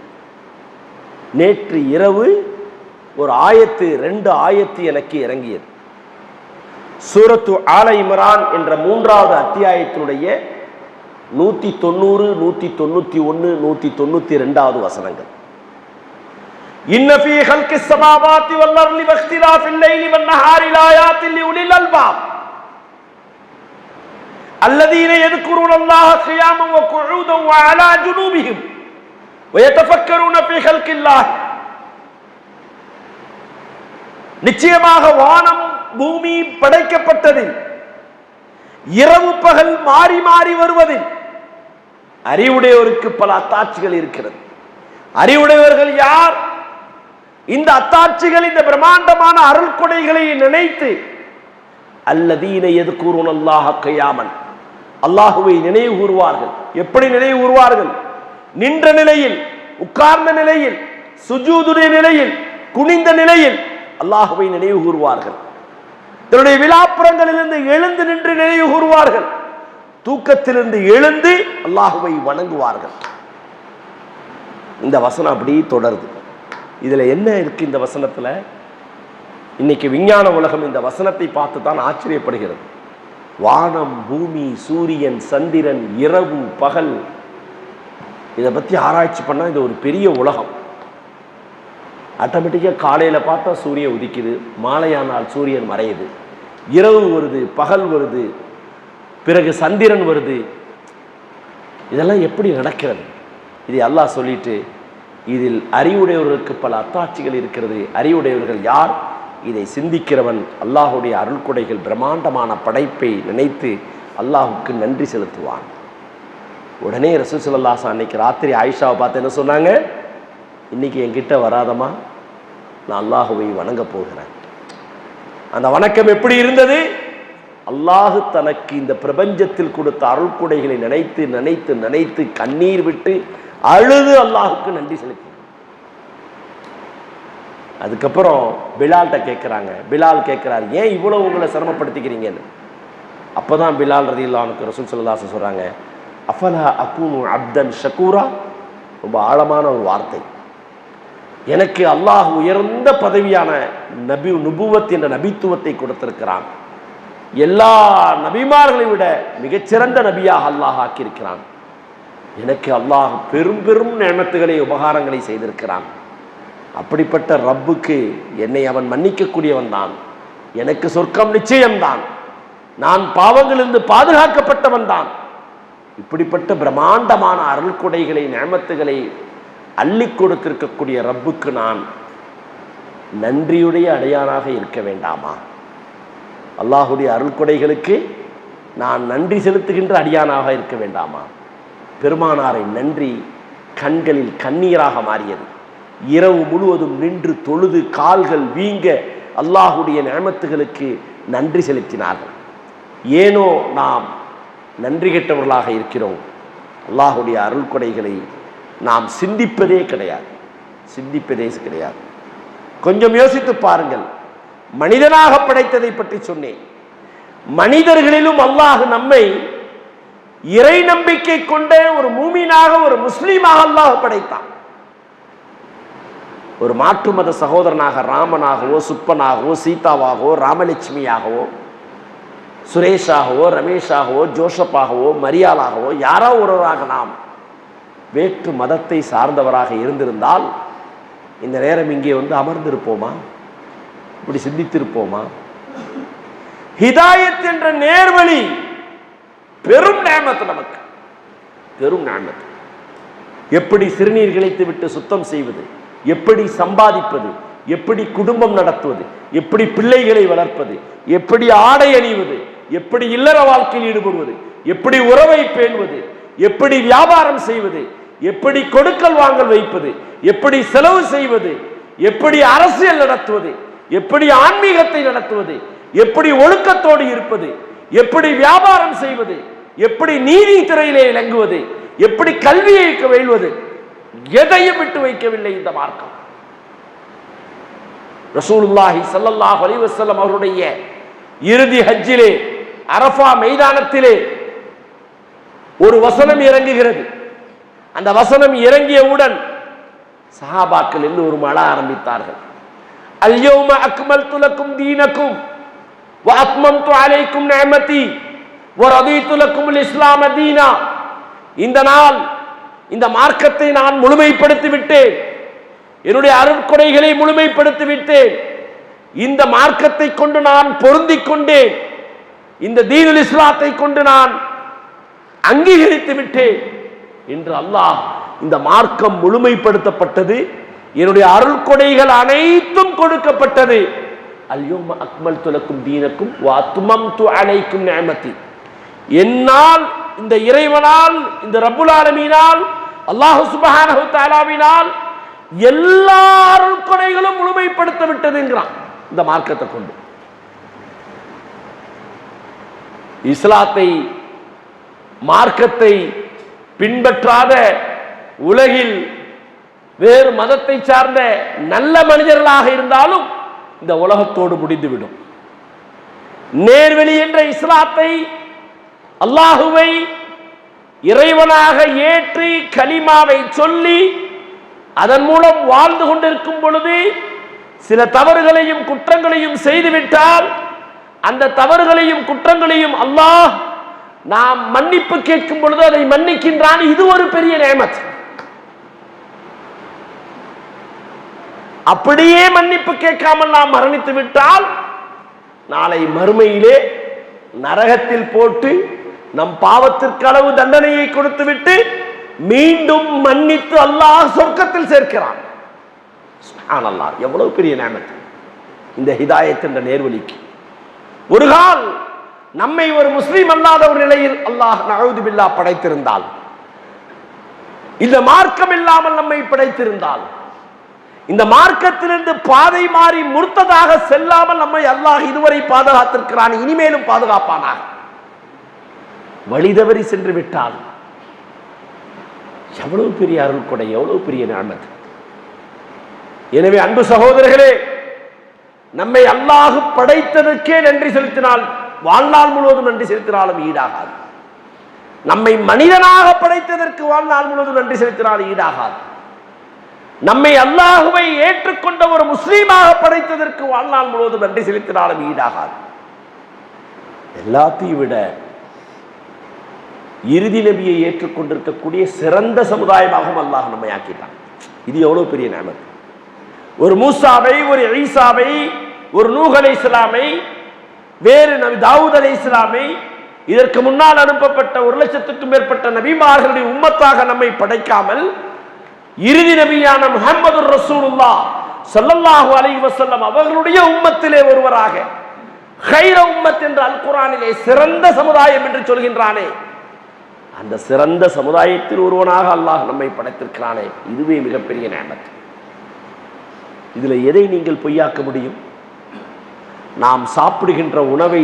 நேற்று இரவு ஒரு ஆயத்து, 2 ஆயத்து எனக்கு இறங்கியது. சூரத்து ஆல இம்ரான் என்ற 3வது அத்தியாயத்தினுடைய 190, 191, 192வது வசனங்கள். இன்ன ஃபீ ஹல்கிஸ் ஸமாவாத்தி வல் அர்லி வக்திலாஃபில் லைலி வன் நஹாரி லஆயாத்தின் லிஉலில் அல்பாப் அல்லதீன யذ்குரூனல்லாஹ கியாமன் வ குஊதன் வ அலா ஜுனூபிஹிம் வ யதஃபக்கரூன ஃபீ ஹல்கில்லாஹ். நிச்சயமாக வானம் பூமி படைக்கப்பட்டதில், இரவு பகல் மாறி மாறி வருவதில் அறிவுடையோருக்கு பல அத்தாட்சிகள் இருக்கிறது. அறிவுடையவர்கள் யார்? இந்த அத்தாட்சிகள், இந்த பிரம்மாண்டமான அருள் கொடைகளை நினைத்து, அல்லதீன யذ்குரூனல்லாஹ கியாமன், அல்லாஹுவை நினைவு கூறுவார்கள். எப்படி நினைவு கூறுவார்கள்? நின்ற நிலையில், உட்கார்ந்த நிலையில், சுஜூதுடைய நிலையில், குனிந்த நிலையில் அல்லாஹுவை நினைவு கூறுவார்கள். தன்னுடைய விழாப்புறங்களிலிருந்து எழுந்து நின்று நினைவு கூறுவார்கள். தூக்கத்திலிருந்து எழுந்து அல்லாஹுவை வணங்குவார்கள். இந்த வசனம் அப்படி தொடருது. இதுல என்ன இருக்கு இந்த வசனத்துல? இன்னைக்கு விஞ்ஞான உலகம் இந்த வசனத்தை பார்த்து தான் ஆச்சரியப்படுகிறது. வானம், பூமி, சூரியன், சந்திரன், இரவு பகல், இதை பத்தி ஆராய்ச்சி பண்ணா இது ஒரு பெரிய உலகம். ஆட்டோமேட்டிக்காக காலையில் பார்த்தா சூரியன் உதிக்குது, மாலையானால் சூரியன் மறையுது, இரவு வருது, பகல் வருது, பிறகு சந்திரன் வருது. இதெல்லாம் எப்படி நடக்கிறது? இதை அல்லாஹ் சொல்லிட்டு, இதில் அறிவுடையவர்களுக்கு பல அத்தாட்சிகள் இருக்கிறது. அறிவுடையவர்கள் யார்? இதை சிந்திக்கிறவன் அல்லாஹுடைய அருள்கொடைகள் பிரம்மாண்டமான படைப்பை நினைத்து அல்லாஹுக்கு நன்றி செலுத்துவான். உடனே ரசூல் ஸல்லல்லாஹு அலைஹி அன்னைக்கு ராத்திரி ஆயிஷாவை பார்த்து என்ன சொன்னாங்க? இன்னைக்கு என்கிட்ட வராதமா, நான் அல்லாஹுவை வணங்க போகிறேன். அந்த வணக்கம் எப்படி இருந்தது? அல்லாஹு தனக்கு இந்த பிரபஞ்சத்தில் கொடுத்த அருள்கொடைகளை நினைத்து நினைத்து நினைத்து கண்ணீர் விட்டு அழுது அல்லாஹுக்கு நன்றி செலுத்தி. அதுக்கப்புறம் பிலால்கிட்ட கேட்குறாங்க. பிலால் கேட்குறாரு, ஏன் இவ்வளவு உங்களை சிரமப்படுத்திக்கிறீங்கன்னு. அப்போதான் பிலால் ரலியல்லாஹு அன்ஹு ரசூல் ஸல்லல்லாஹு அலைஹி சொல்கிறாங்க, அஃபலா அகூனு அப்தன் ஷக்கூரா. ரொம்ப ஆழமான ஒரு வார்த்தை. எனக்கு அல்லாஹ் உயர்ந்த பதவியான நுபுவத் என்ற நபித்துவத்தை கொடுத்திருக்கிறான். எல்லா நபிமார்களை விட மிகச்சிறந்த நபியாக அல்லாஹ் ஆக்கியிருக்கிறான். எனக்கு அல்லாஹ் பெரும் பெரும் நியமத்துகளை உபகாரங்களை செய்திருக்கிறான். அப்படிப்பட்ட ரப்புக்கு என்னை அவன் மன்னிக்கக்கூடியவன் தான். எனக்கு சொர்க்கம் நிச்சயம்தான். நான் பாவங்களிலிருந்து பாதுகாக்கப்பட்டவன் தான். இப்படிப்பட்ட பிரம்மாண்டமான அருள் கொடைகளை நியமத்துகளை அள்ளி கொடுத்திருக்கக்கூடிய ரப்புக்கு நான் நன்றியுடைய அடையானாக இருக்க வேண்டாமா? அல்லாஹுடைய அருள் கொடைகளுக்கு நான் நன்றி செலுத்துகின்ற அடியானாக இருக்க வேண்டாமா? பெருமானாரை நன்றி கண்களில் கண்ணீராக மாறியது. இரவு முழுவதும் நின்று தொழுது கால்கள் வீங்க அல்லாஹுடைய நியமத்துகளுக்கு நன்றி செலுத்தினார்கள். ஏனோ நாம் நன்றி கெட்டவர்களாக இருக்கிறோம். அல்லாஹுடைய அருள் கொடைகளை நாம் சிந்திப்பதே கிடையாது. கொஞ்சம் யோசித்து பாருங்கள். மனிதனாக படைத்ததை பற்றி சொன்னேன். மனிதர்களிலும் அல்லாஹ் நம்மை இறை நம்பிக்கை கொண்ட ஒரு மூமினாக, ஒரு முஸ்லீமாக அல்லாஹ் படைத்தான். ஒரு மாற்று மத சகோதரனாக, ராமனாகவோ சுப்பனாகவோ சீதாவாகவோ ராமலட்சுமியாகவோ சுரேஷாகவோ ரமேஷாகவோ ஜோசப்பாகவோ மரியாளாகவோ யாரோ ஒருவராக நாம் வேற்று மதத்தை சார்ந்தவராக இருந்திருந்தால் இந்த நேரம் இங்கே வந்து அமர்ந்திருப்போமா? இப்படி சிந்தித்திருப்போமா? ஹிதாயத் என்ற நேர்வழி பெரும் நியமத், நமக்கு பெரும் நியமத். எப்படி சிறுநீர் கிழித்து விட்டு சுத்தம் செய்வது, எப்படி சம்பாதிப்பது, எப்படி குடும்பம் நடத்துவது, எப்படி பிள்ளைகளை வளர்ப்பது, எப்படி ஆடை அணிவது, எப்படி இல்லற வாழ்க்கையில் ஈடுபடுவது, எப்படி உறவை பேணுவது, எப்படி வியாபாரம் செய்வது, எப்படி கொடுக்கல் வாங்கல் வைப்பது, எப்படி செலவு செய்வது, எப்படி அரசியல் நடத்துவது, எப்படி ஆன்மீகத்தை நடத்துவது, எப்படி ஒழுக்கத்தோடு இருப்பது, எப்படி வியாபாரம் செய்வது, எப்படி நீதித்துறையிலே இறங்குவது, எப்படி கல்வியை வெல்வது, எதையும் விட்டு வைக்கவில்லை இந்த மார்க்கம். ரசூலுல்லாஹி ஸல்லல்லாஹு அலைஹி வஸல்லம் அவருடைய இறுதி ஹஜ்ஜிலே அரஃபா மைதானத்திலே ஒரு வசனம் இறங்குகிறது. அந்த வசனம் இறங்கியவுடன் சஹாபாக்கள் எல்லோரும் அழ ஆரம்பித்தார்கள். அல்யௌம அக்மல்து லக்கும் தீனக்கும் வ அத்மம்து அலைக்கும் நிஅமதி வ ரதீது லக்குமுல் இஸ்லாம தீனா. இந்த நாள், இந்த மார்க்கத்தை நான் முழுமைப்படுத்தி விட்டேன், என்னுடைய அருட்கொடைகளை முழுமைப்படுத்தி விட்டேன், இந்த மார்க்கத்தை கொண்டு நான் பொருந்திக் கொண்டேன், இந்த தீனுல் இஸ்லாத்தை கொண்டு நான் அங்கீகரித்து விட்டேன் என்று அல்லாஹ், இந்த மார்க்கம் முழுமைப்படுத்தப்பட்டது, என்னுடைய அருள்கொடைகள் அனைத்தும் கொடுக்கப்பட்டது. அல்யௌம அக்மல்து லக்கும் தீனக்கும் வ அத்மம்து அலைக்கும் நிஅமதி. என்னால், இந்த இறைவனால், இந்த ரப்புல் ஆலமீனால், அல்லாஹ் சுப்ஹானஹு வ தஆலாவினால் எல்லா அருள்கொடைகளும் முழுமைப்படுத்த விட்டது என்கிறான் இந்த மார்க்கத்தை கொண்டு. இஸ்லாத்தை, மார்க்கத்தை பின்பற்றாத உலகில் வேறு மதத்தை சார்ந்த நல்ல மனிதர்களாக இருந்தாலும் இந்த உலகத்தோடு முடிந்துவிடும். நேர்வழி என்ற இஸ்லாத்தை, அல்லாஹுவை இறைவனாக ஏற்றி கலிமாவை சொல்லி அதன் மூலம் வாழ்ந்து கொண்டிருக்கும் பொழுது சில தவறுகளையும் குற்றங்களையும் செய்துவிட்டால் அந்த தவறுகளையும் குற்றங்களையும் அல்லாஹ் நாம் மன்னிப்பு கேட்கும் பொழுது அதை மன்னிக்கின்றான். இது ஒரு பெரிய நியமத். அப்படியே மன்னிப்பு கேட்காமல் நாம் மரணித்து விட்டால் நாளை மறுமையிலே நரகத்தில் போட்டு நம் பாவத்திற்கு அளவு தண்டனையை கொடுத்து விட்டு மீண்டும் மன்னித்து அல்லாஹ் சொர்க்கத்தில் சேர்க்கிறான். சுப்ஹானல்லாஹ், எவ்வளவு பெரிய நியமத் இந்த ஹிதாயத் என்ற நேர்வழிக்கு. ஒரு கால் நம்மை ஒரு முஸ்லீம் அல்லாத ஒரு நிலையில் அல்லாஹ் நஊது பில்லாஹ் படைத்திருந்தால் இந்த மார்க்கம் இல்லாமல் நம்மை படைத்திருந்தால், இந்த மார்க்கத்திலிருந்து பாதை மாறி முர்த்ததாக செல்லாமல் நம்மை அல்லாஹ் இதுவரை பாதுகாத்திருக்கிறான், இனிமேலும் பாதுகாப்பானாக. வழி தவறி சென்று விட்டால் எவ்வளவு பெரிய அருள் கொடை, எவ்வளவு பெரிய நிஅமத். எனவே அன்பு சகோதரர்களே, நம்மை அல்லாஹ் படைத்ததற்கே நன்றி செலுத்தினால் வாழ்நாள் முழுவதும் நன்றி செலுத்தினாலும் ஈடாகாது. நம்மை மனிதனாக படைத்ததற்கு வாழ்நாள் முழுவதும் நன்றி செலுத்தினால் ஈடாகாது. நம்மை அல்லாஹுவை ஏற்றுக்கொண்ட ஒரு முஸ்லீமாக படைத்ததற்கு வாழ்நாள் முழுவதும் நன்றி செலுத்தினாலும் ஈடாகாது. எல்லாத்தையும் விட இறுதி நபியை ஏற்றுக்கொண்டிருக்கக்கூடிய சிறந்த சமுதாயமாகவும் அல்லாஹ் நம்மை ஆக்கிட்டான். இது எவ்வளவு பெரிய நிஅமத். ஒரு மூசாவை, ஒரு ஈசாவை, ஒரு நூஹ் அலைஹிஸ்ஸலாமை, வேறு நபி தாவூத் அலைஹிஸ்ஸலாமை, இதற்கு முன்னால் அனுப்பப்பட்ட 1,00,000க்கும் மேற்பட்ட நபிமார்களுடைய உம்மத்தாக நம்மை படைக்காமல் இறுதி நபியான முஹம்மது ரசூலுல்லாஹ் ஸல்லல்லாஹு அலைஹி வஸல்லம் அவர்களுடைய உம்மத்திலே ஒருவராக கைர உம்மத் என்று அல் குர்ஆனிலே சிறந்த சமுதாயம் என்று சொல்கின்றானே, அந்த சிறந்த சமுதாயத்தில் ஒருவனாக அல்லாஹ் நம்மை படைத்திருக்கிறானே, இதுவே மிகப்பெரிய நிஅமத். இதுல எதை நீங்கள் பொய்யாக்க முடியும்? நாம் சாப்பிடுகின்ற உணவை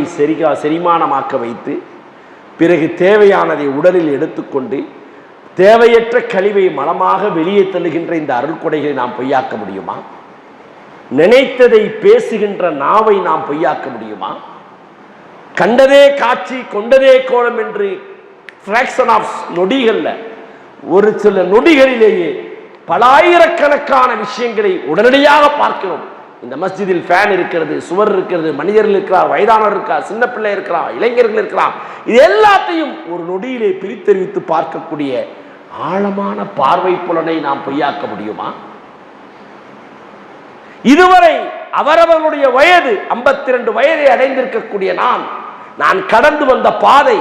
செரிமானமாக்க வைத்து பிறகு தேவையானதை உடலில் எடுத்துக்கொண்டு தேவையற்ற கழிவை மலமாக வெளியே தள்ளுகின்ற இந்த அருள்கொடைகளை நாம் பொய்யாக்க முடியுமா? நினைத்ததை பேசுகின்ற நாவை நாம் பொய்யாக்க முடியுமா? கண்டதே காட்சி கொண்டதே கோலம் என்று ஃபிராக்ஷன் ஆஃப் நொடிகள்ல, ஒரு சில நொடிகளிலேயே பல ஆயிரக்கணக்கான விஷயங்களை உடனடியாக பார்க்கிறோம். இந்த மஸ்ஜிதில் ஃபேன் இருக்கிறது, சுவர் இருக்கிறது, மனிதர்கள் இருக்கிறார், வயதானவர் இருக்கிறார், சின்ன பிள்ளை இருக்கிறார், இளைஞர்கள் இருக்கிறார், இது எல்லாத்தையும் ஒரு நொடியிலே பிரித்தறிவித்து பார்க்கக்கூடிய ஆழமான பார்வை புலனை நாம் பொய்யாக்க முடியுமா? இதுவரை அவரவர்களுடைய வயது 52 வயதை அடைந்திருக்கக்கூடிய நான் கடந்து வந்த பாதை,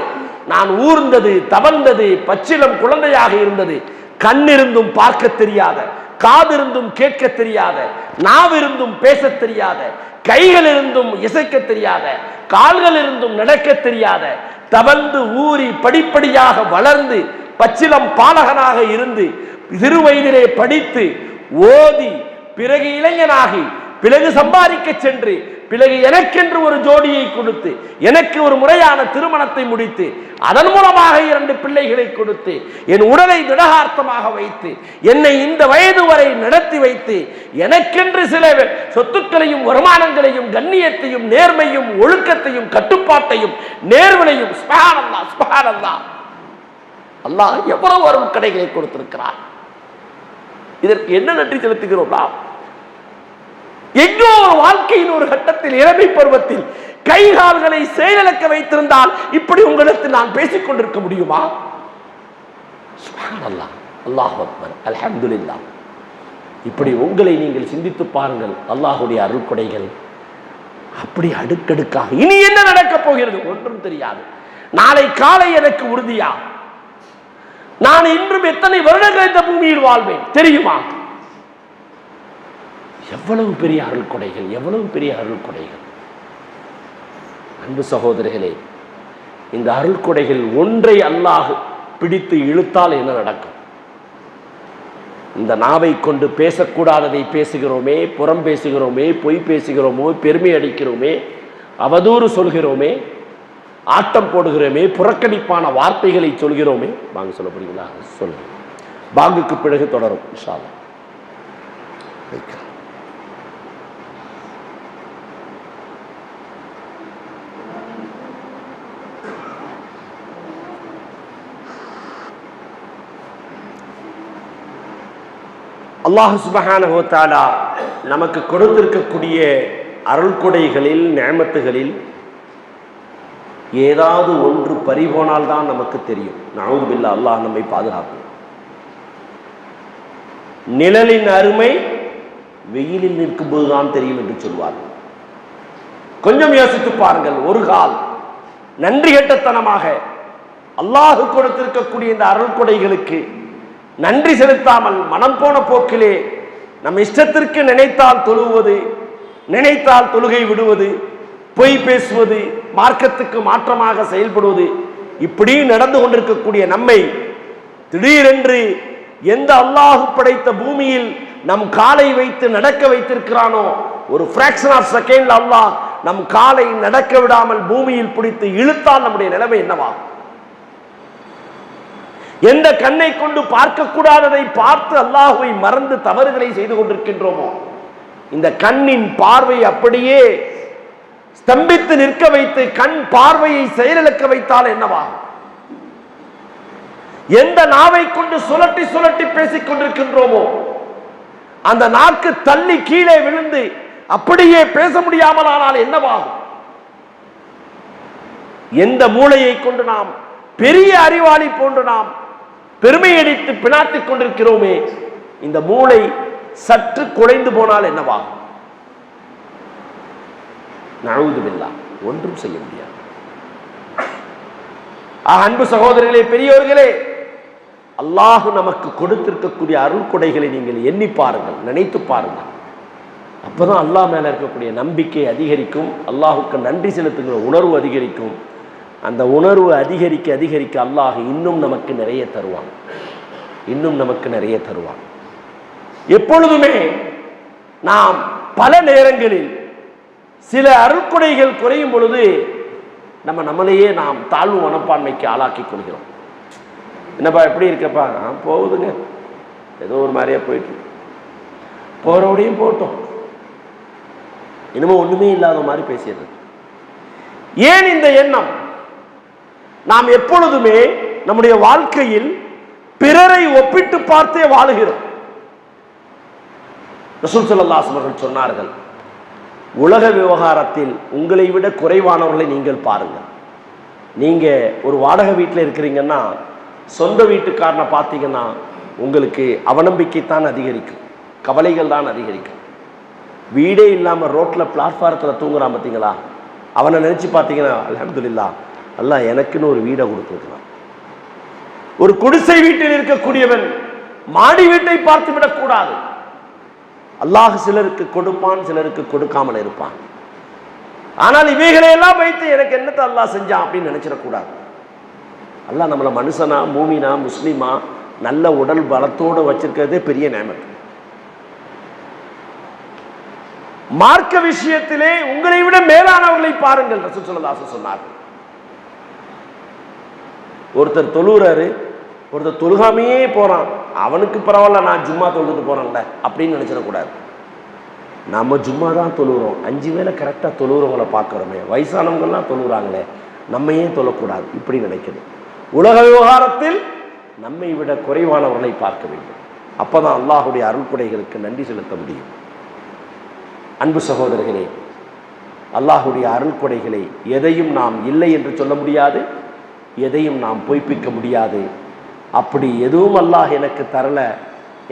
நான் ஊர்ந்தது, தவழ்ந்தது, பச்சிலம் குழந்தையாக இருந்தது, கண்ணிருந்தும் பார்க்க தெரியாத, காதிருந்தும் கேட்க தெரியாத, நாவிருந்தும் பேச தெரியாத, கைகள் இருந்தும் இசைக்க தெரியாத, கால்கள் இருந்தும் நடக்க தெரியாத, தவழ்ந்து ஊறி படிப்படியாக வளர்ந்து பச்சிலம் பாலகனாக இருந்து சிறு வயதிலே படித்து ஓதி பிறகு இளைஞனாகி பிறகு சம்பாதிக்க சென்று பிறகு எனக்கென்று ஒரு ஜோடியை கொடுத்து எனக்கு ஒரு முறையான திருமணத்தை முடித்து அதன் மூலமாக 2 பிள்ளைகளை கொடுத்து என் உடலை திடகார்த்தமாக வைத்து என்னை இந்த வயது வரை நடத்தி வைத்து எனக்கென்று சில சொத்துக்களையும் வருமானங்களையும் கண்ணியத்தையும் நேர்மையும் ஒழுக்கத்தையும் கட்டுப்பாட்டையும் நேர்வலையும் சுப்ஹானல்லாஹ் சுப்ஹானல்லாஹ் அல்லாஹ் எவ்வளவு வரும் கடைகளை கொடுத்திருக்கிறார். இதற்கு என்ன நன்றி செலுத்துகிறோம்? எங்கோ ஒரு வாழ்க்கையின் ஒரு கட்டத்தில் இளமை பருவத்தில் கை கால்களை செயலிழக்க வைத்திருந்தால் இப்படி உங்களுக்கு நான் பேசிக் கொண்டிருக்க முடியுமா? சுப்ஹானல்லாஹ், அல்லாஹு அக்பர், அல்ஹம்துலில்லாஹ். இப்படி உங்களை நீங்கள் சிந்தித்து பாருங்கள். அல்லாஹ்வுடைய அருள் கொடைகள் அப்படி அடுக்கடுக்காக. இனி என்ன நடக்க போகிறது ஒன்றும் தெரியாது. நாளை காலை எனக்கு உறுதியா? நான் இன்றும் எத்தனை வருடங்கள் இந்த பூமியில் வாழ்வேன் தெரியுமா? எவ்வளவு பெரிய அருள் கொடைகள், எவ்வளவு பெரிய அருள் கொடைகள். அன்பு சகோதரர்களே, இந்த அருள் கொடைகள் ஒன்றை அல்லாஹ் பிடித்து இழுத்தால் என்ன நடக்கும்? இந்த நாவை கொண்டு பேசக்கூடாததை பேசுகிறோமே, புறம் பேசுகிறோமே, பொய் பேசுகிறோமோ, பெருமை அடிக்கிறோமே, அவதூறு சொல்கிறோமே, ஆட்டம் போடுகிறோமே, புறக்கணிப்பான வார்த்தைகளை சொல்கிறோமே. வாங்க சொல்ல போறீங்களா? சொல்லுங்க. பாங்குக்கு பிறகு தொடரும் இன்ஷா அல்லாஹ். அல்லாஹ் சுப்ஹானஹு வ தஆலா நமக்கு கொடுத்திருக்கக்கூடிய அருள் கொடைகளில் நிஅமத்துகளில் ஏதாவது ஒன்று பறிபோனால் தான் நமக்கு தெரியும். நஊது பில்லாஹ், அல்லாஹ் நம்மை பாதுகாக்கும். நிழலின் அருமை வெயிலில் நிற்கும் போதுதான் தெரியும் என்று சொல்வார்கள். கொஞ்சம் யோசித்து பாருங்கள். ஒரு கால் நன்றி கெட்டத்தனமாக அல்லாஹ் கொடுத்திருக்கக்கூடிய இந்த அருள் கொடைகளுக்கு நன்றி செலுத்தாமல் மனம் போன போக்கிலே நம் இஷ்டத்திற்கு நினைத்தால் தொழுவது, நினைத்தால் தொழுகை விடுவது, பொய் பேசுவது, மார்க்கத்துக்கு மாற்றமாக செயல்படுவது, இப்படி நடந்து கொண்டிருக்கக்கூடிய நம்மை திடீரென்று எந்த அல்லாஹ் படைத்த பூமியில் நம் காலை வைத்து நடக்க வைத்திருக்கிறானோ, ஒரு ஃபிராக்ஷன் ஆஃப் செகண்ட்ல அல்லாஹ் நம் காலை நடக்க விடாமல் பூமியில் பிடித்து இழுத்தால் நம்முடைய நிலைமை என்னவாகும்? எந்த கண்ணை கொண்டு பார்க்க கூடாததை பார்த்து அல்லாஹ்வை மறந்து தவறுகளை செய்து கொண்டிருக்கின்றோமோ, இந்த கண்ணின் பார்வை அப்படியே ஸ்தம்பித்து நிற்க வைத்து கண் பார்வையை செயலிழக்க வைத்தால் என்னவாகும்? எந்த நாவை கொண்டு சுழட்டி சுழட்டி பேசிக் கொண்டிருக்கின்றோமோ, அந்த நாக்கு தள்ளி கீழே விழுந்து அப்படியே பேச முடியாமல் ஆனால் என்னவாகும்? எந்த மூளையை கொண்டு நாம் பெரிய அறிவாளி போன்று நாம் பெருமையடித்து பிணாத்திக் கொண்டிருக்கிறோமே, இந்த மூளை சற்று குறைந்து போனால் என்னவாகும்? நஅூது பில்லாஹ், ஒன்றும் செய்ய முடியாது. அன்பு சகோதரர்களே, பெரியோர்களே, அல்லாஹ் நமக்கு கொடுத்திருக்கக்கூடிய அருள் கொடைகளை நீங்கள் எண்ணி பாருங்கள், நினைத்து பாருங்கள். அப்பதான் அல்லாஹ் மேல இருக்கக்கூடிய நம்பிக்கை அதிகரிக்கும், அல்லாஹுக்கு நன்றி செலுத்துகிற உணர்வு அதிகரிக்கும். அந்த உணர்வு அதிகரிக்க அதிகரிக்க அல்லாஹ் இன்னும் நமக்கு நிறைய தருவான், இன்னும் நமக்கு நிறைய தருவான். எப்பொழுதுமே நாம் பல நேரங்களில் சில அருள்கொடைகள் குறையும் பொழுது நம்மளையே நாம் தாழ்வு மனப்பான்மைக்கு ஆளாக்கி கொள்கிறோம். என்னப்பா எப்படி இருக்கப்பா? நான் போகுதுங்க, ஏதோ ஒரு மாதிரியா போயிட்டு போறோடையும் போட்டோம், இன்னமும் ஒண்ணுமே இல்லாத மாதிரி பேசிடுறது. ஏன் இந்த எண்ணம்? நாம் எப்பொழுதுமே நம்முடைய வாழ்க்கையில் பிறரை ஒப்பிட்டு பார்த்தே வாழுகிறோம். ரசூல் ஸல்லல்லாஹு அலைஹி வஸல்லம் சொன்னார்கள், உலக விவகாரத்தில் உங்களை விட குறைவானவர்களை நீங்கள் பாருங்கள். நீங்க ஒரு வாடகை வீட்டில் இருக்கிறீங்கன்னா, சொந்த வீட்டுக்காரனை பார்த்தீங்கன்னா உங்களுக்கு அவநம்பிக்கை தான் அதிகரிக்கும், கவலைகள் தான் அதிகரிக்கும். வீடே இல்லாமல் ரோட்டில் பிளாட்ஃபாரத்தில் தூங்குறான் பார்த்தீங்களா, அவனை நினச்சி பார்த்தீங்கன்னா அல்ஹம்துலில்லாஹ் அல்லாஹ் எனக்குன்னு ஒரு வீடை கொடுத்துருக்கலாம். ஒரு குடிசை வீட்டில் இருக்கக்கூடியவன் மாடி வீட்டை பார்த்து விடக்கூடாது. அல்லாஹ் சிலருக்கு கொடுப்பான், சிலருக்கு கொடுக்காமல் இருப்பான். ஆனால் இவைகளையெல்லாம் வைத்து எனக்கு என்னத்தை அல்லாஹ் செஞ்சான் அப்படின்னு நினைச்சிடக்கூடாது. அல்லாஹ் நம்மளை மனுஷனா, மூமினா, முஸ்லிமா, நல்ல உடல் பலத்தோடு வச்சிருக்கிறதே பெரிய நேமத். மார்க்க விஷயத்திலே உங்களை விட மேலானவர்களை பாருங்கள். ரசூல் ஸல்லல்லாஹு அலைஹி வஸல்லம் சொன்னார், ஒருத்தர் தொழுறாரு, ஒருத்தர் தொழுகாமையே போறான், அவனுக்கு பரவாயில்ல நான் ஜும்மா தொழுதுட்டு போறேன்ல அப்படின்னு நினைச்சிடக்கூடாது. நம்ம ஜும்மா தான் தொழுகிறோம், 5 வேளை கரெக்டாக தொழுகிறவங்களை பார்க்குறோமே, வயசானவங்கெல்லாம் தொழுகிறாங்களே, நம்ம ஏன் தொழக்கூடாது இப்படி நினைக்கணும். உலக விவகாரத்தில் நம்மை விட குறைவானவர்களை பார்க்க வேண்டும். அப்பதான் அல்லாஹுடைய அருள்கொடைகளுக்கு நன்றி செலுத்த முடியும். அன்பு சகோதரர்களே, அல்லாஹுடைய அருள்கொடைகளை எதையும் நாம் இல்லை என்று சொல்ல முடியாது, எதையும் நாம் பொய்ப்பிக்க முடியாது. அப்படி எதுவும் அல்லாஹ் எனக்கு தரல,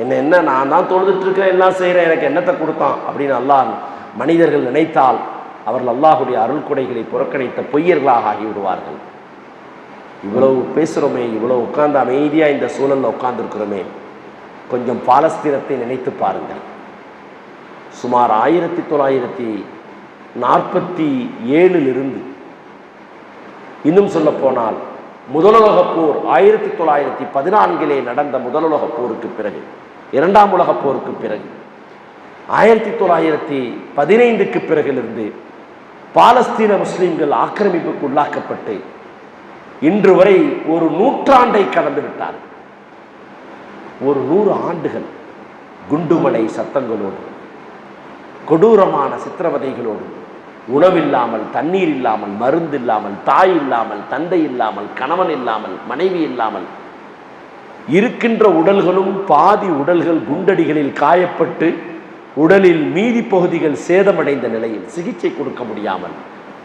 என்ன நான் தான் தொழுதுட்டு இருக்கிறேன், எல்லாம் செய்கிறேன், எனக்கு என்னத்தை கொடுத்தான் அப்படின்னு அல்லாஹ் மனிதர்கள் நினைத்தால் அவர்கள் அல்லாஹுடைய அருள்கொடைகளை புறக்கணித்த பொய்யர்களாக ஆகிவிடுவார்கள். இவ்வளவு பேசுகிறோமே, இவ்வளவு உட்கார்ந்து அமைதியாக இந்த சூழலில் உட்கார்ந்துருக்கிறோமே, கொஞ்சம் பாலஸ்தீனத்தை நினைத்து பாருங்கள். சுமார் 1947 இன்னும் சொல்ல போனால் முதலுலகப் போர் 1914 நடந்த முதலுலகப் போருக்கு பிறகு, 2ஆம் உலகப் போருக்கு பிறகு, 1915 பிறகிலிருந்து பாலஸ்தீன முஸ்லிம்கள் ஆக்கிரமிப்புக்கு உள்ளாக்கப்பட்டு இன்று வரை ஒரு நூற்றாண்டை கடந்து விட்டார். ஒரு 100 ஆண்டுகள் குண்டுமலை சத்தங்களோடு, கொடூரமான சித்திரவதைகளோடு, உணவில்லாமல், தண்ணீர் இல்லாமல், மருந்து இல்லாமல், தாய் இல்லாமல், தந்தை இல்லாமல், கணவன் இல்லாமல், மனைவி இல்லாமல் இருக்கின்ற உடல்களும் பாதி உடல்கள் குண்டடிகளில் காயப்பட்டு உடலில் மீதி பகுதிகள் சேதமடைந்த நிலையில் சிகிச்சை கொடுக்க முடியாமல்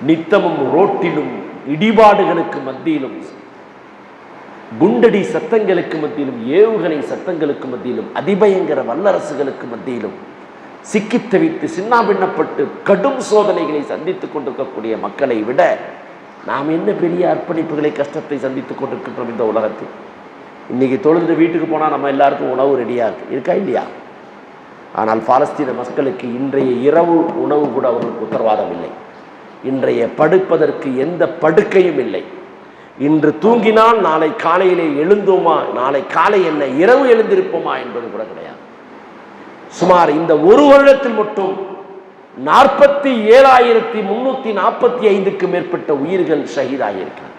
நித்தமும் ரோட்டிலும் இடிபாடுகளுக்கு மத்தியிலும், குண்டடி சத்தங்களுக்கு மத்தியிலும், ஏவுகணை சத்தங்களுக்கு மத்தியிலும், அதிபயங்கர வல்லரசுகளுக்கு மத்தியிலும் சிக்கித் தவித்து சின்னாபின்னப்பட்டு கடும் சோதனைகளை சந்தித்துக் கொண்டிருக்கக்கூடிய மக்களை விட நாம் என்ன பெரிய அர்ப்பணிப்புகளை, கஷ்டத்தை சந்தித்துக் கொண்டிருக்கின்றோம் இந்த உலகத்தில். இன்னைக்கு தொழுது வீட்டுக்கு போனால் நம்ம எல்லாருக்கும் உணவு ரெடியாக இருக்கா இல்லையா? ஆனால் பாலஸ்தீன மக்களுக்கு இன்றைய இரவு உணவு கூட அவர்களுக்கு உத்தரவாதம் இல்லை. இன்றைய படுப்பதற்கு எந்த படுக்கையும் இல்லை. இன்று தூங்கினால் நாளை காலையிலே எழுந்தோமா, நாளை காலை என்ன இரவு எழுந்திருப்போமா என்பது கூட கிடையாது. சுமார் இந்த ஒரு வருடத்தில் மட்டும் 47,345க்கு மேற்பட்ட உயிர்கள் ஷஹீதாகியிருக்கிறார்.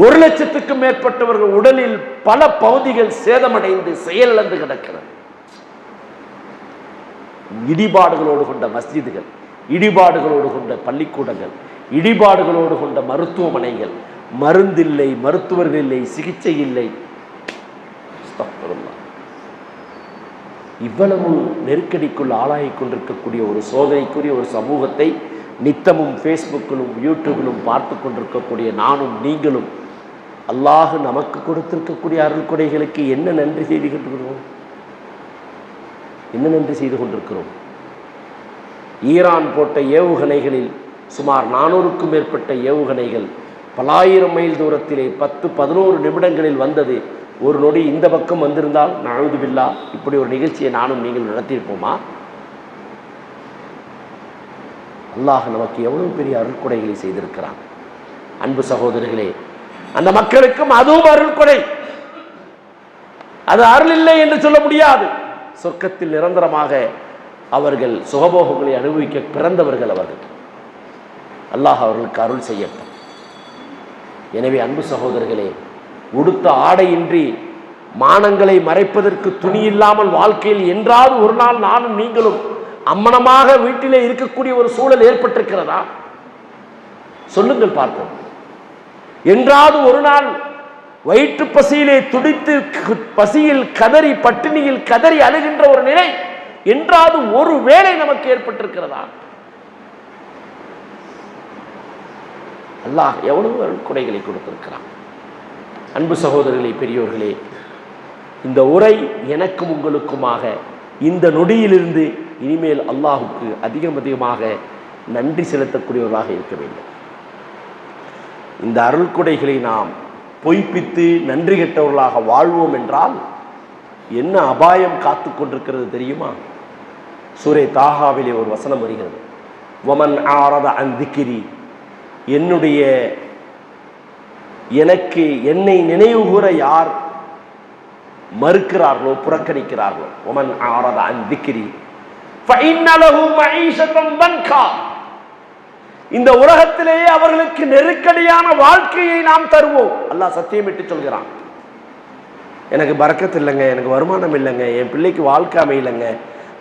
1,00,000க்கும் மேற்பட்டவர்கள் உடலில் பல பகுதிகள் சேதமடைந்து செயலிழந்து கிடக்கிறது. இடிபாடுகளோடு கொண்ட மஸ்ஜிதுகள், இடிபாடுகளோடு கொண்ட பள்ளிக்கூடங்கள், இடிபாடுகளோடு கொண்ட மருத்துவமனைகள், மருந்தில்லை, மருத்துவர்கள் இல்லை, சிகிச்சை இல்லை. இவ்வளவு நெருக்கடிக்குள் ஆளாகி கொண்டிருக்கக்கூடிய ஒரு சோதனைக்குரிய ஒரு சமூகத்தை நித்தமும் ஃபேஸ்புக்கிலும் யூடியூபிலும் பார்த்து கொண்டிருக்கக்கூடிய நானும் நீங்களும் அல்லாஹ் நமக்கு கொடுத்திருக்கக்கூடிய அருள் கொடைகளுக்கு என்ன நன்றி செய்து கொண்டிருக்கிறோம்? என்ன நன்றி செய்து கொண்டிருக்கிறோம்? ஈரான் போட்ட ஏவுகணைகளில் சுமார் 400க்கும் மேற்பட்ட ஏவுகணைகள் பல ஆயிரம் மைல் தூரத்திலே 10-11 நிமிடங்களில் வந்தது. ஒரு நொடி இந்த பக்கம் வந்திருந்தால் நஅூது பில்லாஹ், இப்படி ஒரு நிகழ்ச்சியை நானும் நீங்கள் நடத்தியிருப்போமா? அல்லாஹ் நமக்கு எவ்வளவு பெரிய அருள்கொடைகளை செய்திருக்கிறான். அன்பு சகோதரர்களே, அந்த மக்களுக்கும் அதுவும் அருள்கொடை. அது அருள் இல்லை என்று சொல்ல முடியாது. சொர்க்கத்தில் நிரந்தரமாக அவர்கள் சுகபோகங்களை அனுபவிக்க பிறந்தவர்கள் அவர்கள். அல்லாஹ் அவர்களுக்கு அருள் செய்யட்டும். எனவே அன்பு சகோதரர்களே, உடுத்த ஆடையின்றி மானங்களை மறைப்பதற்கு துணி இல்லாமல் வாழ்க்கையில் என்றாவது ஒரு நாள் நானும் நீங்களும் அம்மனமாக வீட்டிலே இருக்கக்கூடிய ஒரு சூழல் ஏற்பட்டிருக்கிறதா? சொல்லுங்கள் பார்ப்போம். என்றாவது ஒரு நாள் வயிற்று பசியிலே துடித்து பசியில் கதறி பட்டினியில் கதறி அழுகின்ற ஒரு நிலை என்றாவது ஒரு வேளை நமக்கு ஏற்பட்டிருக்கிறதா? அல்லாஹ் எவ்வளவு கொடைகளை கொடுத்திருக்கிறான். அன்பு சகோதரர்களே, பெரியோர்களே, இந்த உரை எனக்கும் உங்களுக்குமாக இந்த நொடியிலிருந்து இனிமேல் அல்லாஹுக்கு அதிகமாக நன்றி செலுத்தக்கூடியவர்களாக இருக்க வேண்டும். இந்த அருள் கொடைகளை நாம் பொய்ப்பித்து நன்றி கெட்டவர்களாக வாழ்வோம் என்றால் என்ன அபாயம் காத்து கொண்டிருக்கிறது தெரியுமா? சூரே தாஹாவிலே ஒரு வசனம் வருகிறது, வமன் ஆரத அன் திக்ரி, என்னை நினைவு கூற யார் மறுக்கிறார்களோ புறக்கணிக்கிறார்களோ, வமன் ஆரத அன் திக்ரி ஃபஇன்ன லஹு மஈஷத்தன் தன்கா, இந்த உலகத்திலேயே அவர்களுக்கு நெருக்கடியான வாழ்க்கையை நாம் தருவோம். அல்லாஹ் சத்தியமிட்டு சொல்கிறான். எனக்கு பரக்கத்து இல்லைங்க, எனக்கு வருமானம் இல்லைங்க, என் பிள்ளைக்கு வாழ்க்கை அமையலைங்க,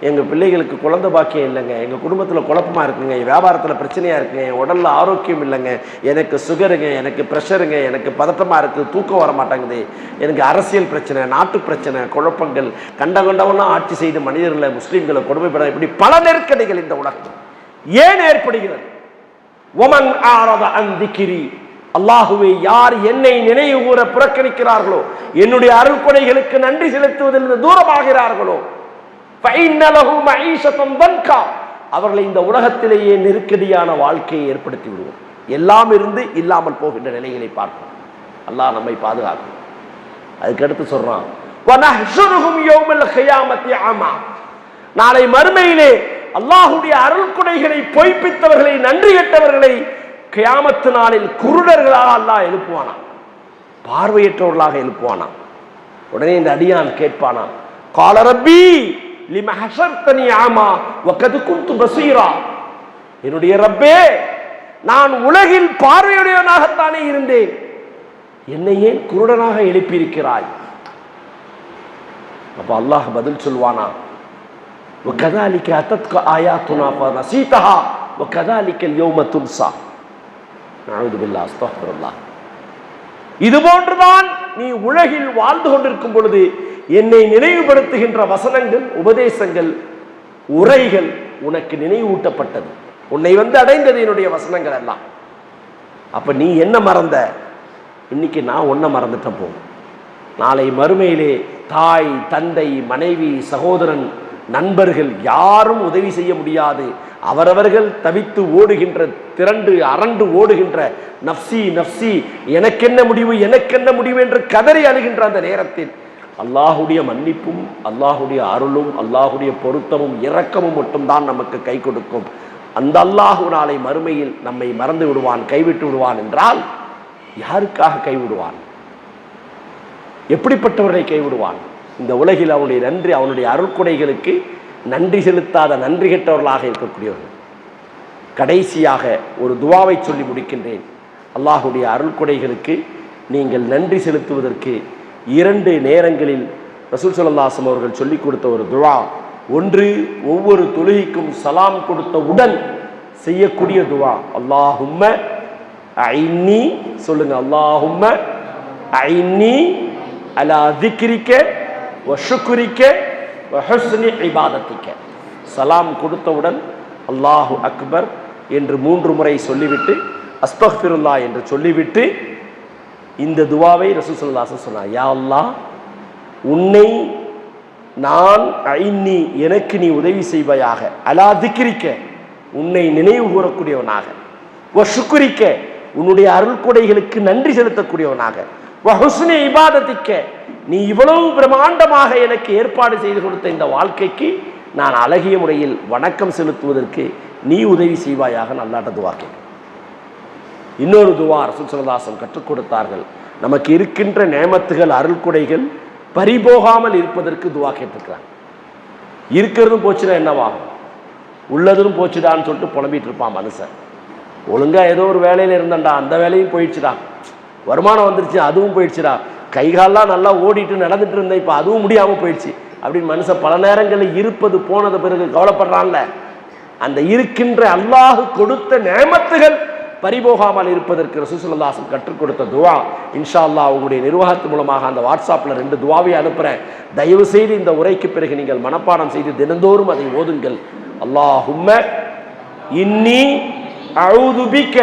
எங்கள் பிள்ளைகளுக்கு குழந்தை பாக்கியம் இல்லைங்க, எங்கள் குடும்பத்தில் குழப்பமாக இருக்குங்க, என் வியாபாரத்தில் பிரச்சனையாக இருக்குங்க, என் உடலில் ஆரோக்கியம் இல்லைங்க, எனக்கு சுகருங்க, எனக்கு ப்ரெஷருங்க, எனக்கு பதட்டமாக இருக்குது, தூக்கம் வர மாட்டேங்குது, எனக்கு அரசியல் பிரச்சனை, நாட்டு பிரச்சனை, குழப்பங்கள், கண்டவனா ஆட்சி செய்து மனிதர்களை முஸ்லீம்களை கொடுமைப்பட, இப்படி பல நெருக்கடிகள் இந்த உலகம் ஏன் ஏற்படுகிறது? ஒமன் ஆரத அன் திக்ரி, அல்லாஹுவே, யார் என்னை நினைவு கூற புறக்கணிக்கிறார்களோ, என்னுடைய அருள் கொடைகளுக்கு நன்றி செலுத்துவதில் தூரமாகிறார்களோ, அவர்களை இந்த உலகத்திலேயே நெருக்கடியான வாழ்க்கையை ஏற்படுத்தி விடுவோம். எல்லாம் இருந்து இல்லாமல் போகின்ற நிலைகளை பார்ப்போம். அல்லாஹ் நம்மை பாதுகாக்கும். அதுக்கடுத்து சொல்றான், நாளை மறுமையிலே அல்லாஹுடைய அருள் கொடைகளை பொய்ப்பித்தவர்களை, நன்றி கெட்டவர்களை கியாமத்து நாளில் குருடர்களாக அல்லாஹ் எழுப்புவானா, பார்வையற்றவர்களாக எழுப்புவானா. உடனே இந்த அடியான் கேட்பானா, கால ரப்பி லிம ஹஷர்தனி ஆமா வகத் குன்து பஸீரா, என்னுடைய ரப்பே, நான் உலகில் பார்வையுடையவனாகத்தானே இருந்தேன், என்னை ஏன் குருடனாக எழுப்பியிருக்கிறாய்? அப்ப அல்லாஹ் பதில் சொல்வானா, وكذلك أتتك آياتنا فنسيتها وكذلك اليوم تنسى. نعوذ بالله, استغفر الله. இது போன்றுதான் நீ உலகில் வாழ்ந்து கொண்டிருக்கும் பொழுது என்னை நினைவுபடுத்துகின்ற வசனங்கள், உபதேசங்கள், உரைகள் உனக்கு நினைவூட்டப்பட்டது, உன்னை அடைந்தது என்னுடைய வசனங்கள் எல்லாம். அப்ப நீ என்ன மறந்த? இன்னைக்கு நான் உன்னை மறந்துட்டேன் போ. நாளை மறுமையிலே தாய், தந்தை, மனைவி, சகோதரன், நண்பர்கள் யாரும் உதவி செய்ய முடியாது. அவரவர்கள் தவித்து ஓடுகின்ற, திரண்டு அரண்டு ஓடுகின்ற, நப்சி நப்சி, எனக்கென்ன முடிவு, எனக்கென்ன முடிவு என்று கதறி அழுகின்ற அந்த நேரத்தில் அல்லாஹுடைய மன்னிப்பும், அல்லாஹுடைய அருளும், அல்லாஹுடைய பொருத்தமும், இரக்கமும் மட்டும்தான் நமக்கு கை கொடுக்கும். அந்த அல்லாஹு நாளை மறுமையில் நம்மை மறந்து விடுவான், கைவிட்டு விடுவான் என்றால் யாருக்காக கைவிடுவான்? எப்படிப்பட்டவரை கைவிடுவான்? இந்த உலகில் அவனுடைய நன்றி, அவனுடைய அருள்கொடைகளுக்கு நன்றி செலுத்தாத நன்றி கெட்டவர்களாக இருக்கக்கூடியவர்கள். கடைசியாக ஒரு துவாவை சொல்லி முடிக்கின்றேன். அல்லாஹுடைய அருள்கொடைகளுக்கு நீங்கள் நன்றி செலுத்துவதற்கு 2 நேரங்களில் ரசூல் ஸல்லல்லாஹு அலைஹி வஸல்லம் அவர்கள் சொல்லிக் கொடுத்த ஒரு துவா. ஒன்று, ஒவ்வொரு தொழுகைக்கும் சலாம் கொடுத்தவுடன் செய்யக்கூடிய துவா. அல்லாஹும்ம ஐன்னி, சொல்லுங்க, அல்லாஹும்ம ஐன்னி அலா திக்ரிக்க வ ஷுக்ரிக்க வ ஹுஸ்னி இபாதத்திக்க. சலாம் கொடுத்தவுடன் அல்லாஹு அக்பர் என்று 3 முறை சொல்லிவிட்டு அஸ்தக்ஃபிருல்லாஹ் என்று சொல்லிவிட்டு இந்த துவாவை ரசூல் ஸல்லல்லாஹு அலைஹி வஸல்லம் சொன்னார். யா அல்லாஹ், உன்னை நான் ஐன்னி, எனக்கு நீ உதவி செய்வாயாக, அலா திக்ரிக்க, உன்னை நினைவு கூறக்கூடியவனாக, வ ஷுக்ரிக்க, உன்னுடைய அருள்கொடைகளுக்கு நன்றி செலுத்தக்கூடியவனாக, வ ஹுஸ்னி இபாதத்திக்க, நீ இவ்வளவு பிரம்மாண்டமாக எனக்கு ஏற்பாடு செய்து கொடுத்த இந்த வாழ்க்கைக்கு நான் அழகிய முறையில் வணக்கம் செலுத்துவதற்கு நீ உதவி செய்வாயாக அல்லாஹ்ட்ட துவா கேட்க. இன்னொரு துவா ரசூல் ஸல்லல்லாஹு அலைஹி வஸல்லம் கற்றுக் கொடுத்தார்கள். நமக்கு இருக்கின்ற நேமத்துகள், அருள்கொடைகள் பறிபோகாமல் இருப்பதற்கு துவா கேட்டிருக்கிறாங்க. இருக்கிறதும் போச்சுன்னா என்னவாகும்? உள்ளதும் போச்சுடான்னு சொல்லிட்டு புலம்பிட்டு இருப்பான் மனுஷன். ஒழுங்கா ஏதோ ஒரு வேலையில் இருந்தண்டா, அந்த வேலையும் போயிடுச்சுடா, வருமானம் வந்துருச்சு அதுவும் போயிடுச்சுடா, கைகாலெலாம் நல்லா ஓடிட்டு நடந்துட்டு இருந்தேன், இப்போ அதுவும் முடியாமல் போயிடுச்சு அப்படின்னு மனுஷன் பல நேரங்களில் இருப்பது போனது பிறகு கவலைப்படுறான்ல. அந்த இருக்கின்ற அல்லாஹ் கொடுத்த நேமத்துகள் பறிபோகாமல் இருப்பதற்கு ரசூல் ஸல்லல்லாஹு அலைஹி வஸல்லம் கற்றுக் கொடுத்த துவா. இன்ஷா அல்லாஹ் உங்களுடைய நிர்வாகத்து மூலமாக அந்த வாட்ஸ்அப்பில் 2 துவாவை அனுப்புகிறேன். தயவு செய்து இந்த உரைக்கு பிறகு நீங்கள் மனப்பாடம் செய்து தினந்தோறும் அதை ஓதுங்கள். அல்லாஹும்ம இன்னி அஊது பிக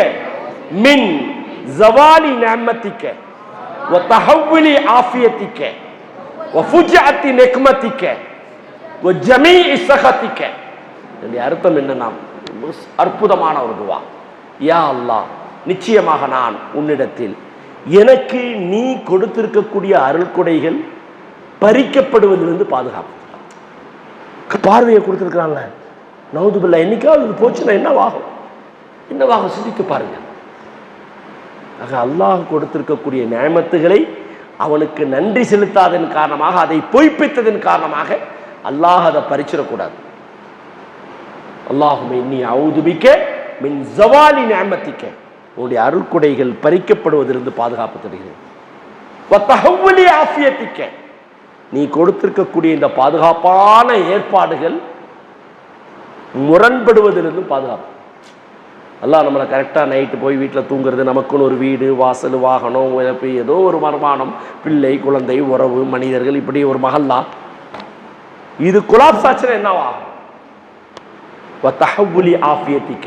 மின் ஜவாலி நிஅமத்திக வ தஹவ்வுலி ஆஃபியத்திக வ ஃபுஜஅத்தி நிக்மத்திக வ ஜமீஇ சஹத்திக. இந்த அர்த்தம் என்னன்னா, அற்புதமான ஒரு துவா. யா அல்லாஹ், நிச்சயமாக நான் உன்னிடத்தில் எனக்கு நீ கொடுத்திருக்கக்கூடிய அருள்கொடைகள் பறிக்கப்படுவதிலிருந்து பாதுகாப்பு. பார்வையை கொடுத்துருக்கிறான்ல, நவுது பில்லா, என்னைக்காவது இது போச்சுன்னா என்னவாகும்? என்னவாகும் சிந்தித்து பாருங்க. ஆக அல்லாஹ் கொடுத்திருக்கக்கூடிய நியமத்துகளை அவனுக்கு நன்றி செலுத்தாதன் காரணமாக, அதை பொய்ப்பித்ததன் காரணமாக அல்லாஹ் அதை பறிச்சிடக்கூடாது. அல்லாஹும்ம இன்னி அஊது பிக மின் ஜவாலி நிஅமத்திக, உன்னுடைய அருள்கொடைகள் பறிக்கப்படுவதிலிருந்து பாதுகாப்பு தருகிறேன். வ தஹவ்வுலி ஆஃபியத்திக, நீ கொடுத்திருக்கக்கூடிய இந்த பாதுகாப்பான ஏற்பாடுகள் முரண்படுவதிலிருந்து பாதுகாப்பு. அல்லாஹ் நம்மளை கரெக்டாக நைட்டு போய் வீட்டில் தூங்குறது, நமக்குன்னு ஒரு வீடு, வாசல், வாகனம், ஏதோ ஒரு வருமானம், பிள்ளை, குழந்தை, உறவு, மனிதர்கள், இப்படி ஒரு மகல்லா, இது குலாப்ஸ் ஆச்சுன்னா என்னவாகும்? வ தஹவ்வுலி ஆஃபியத்திக,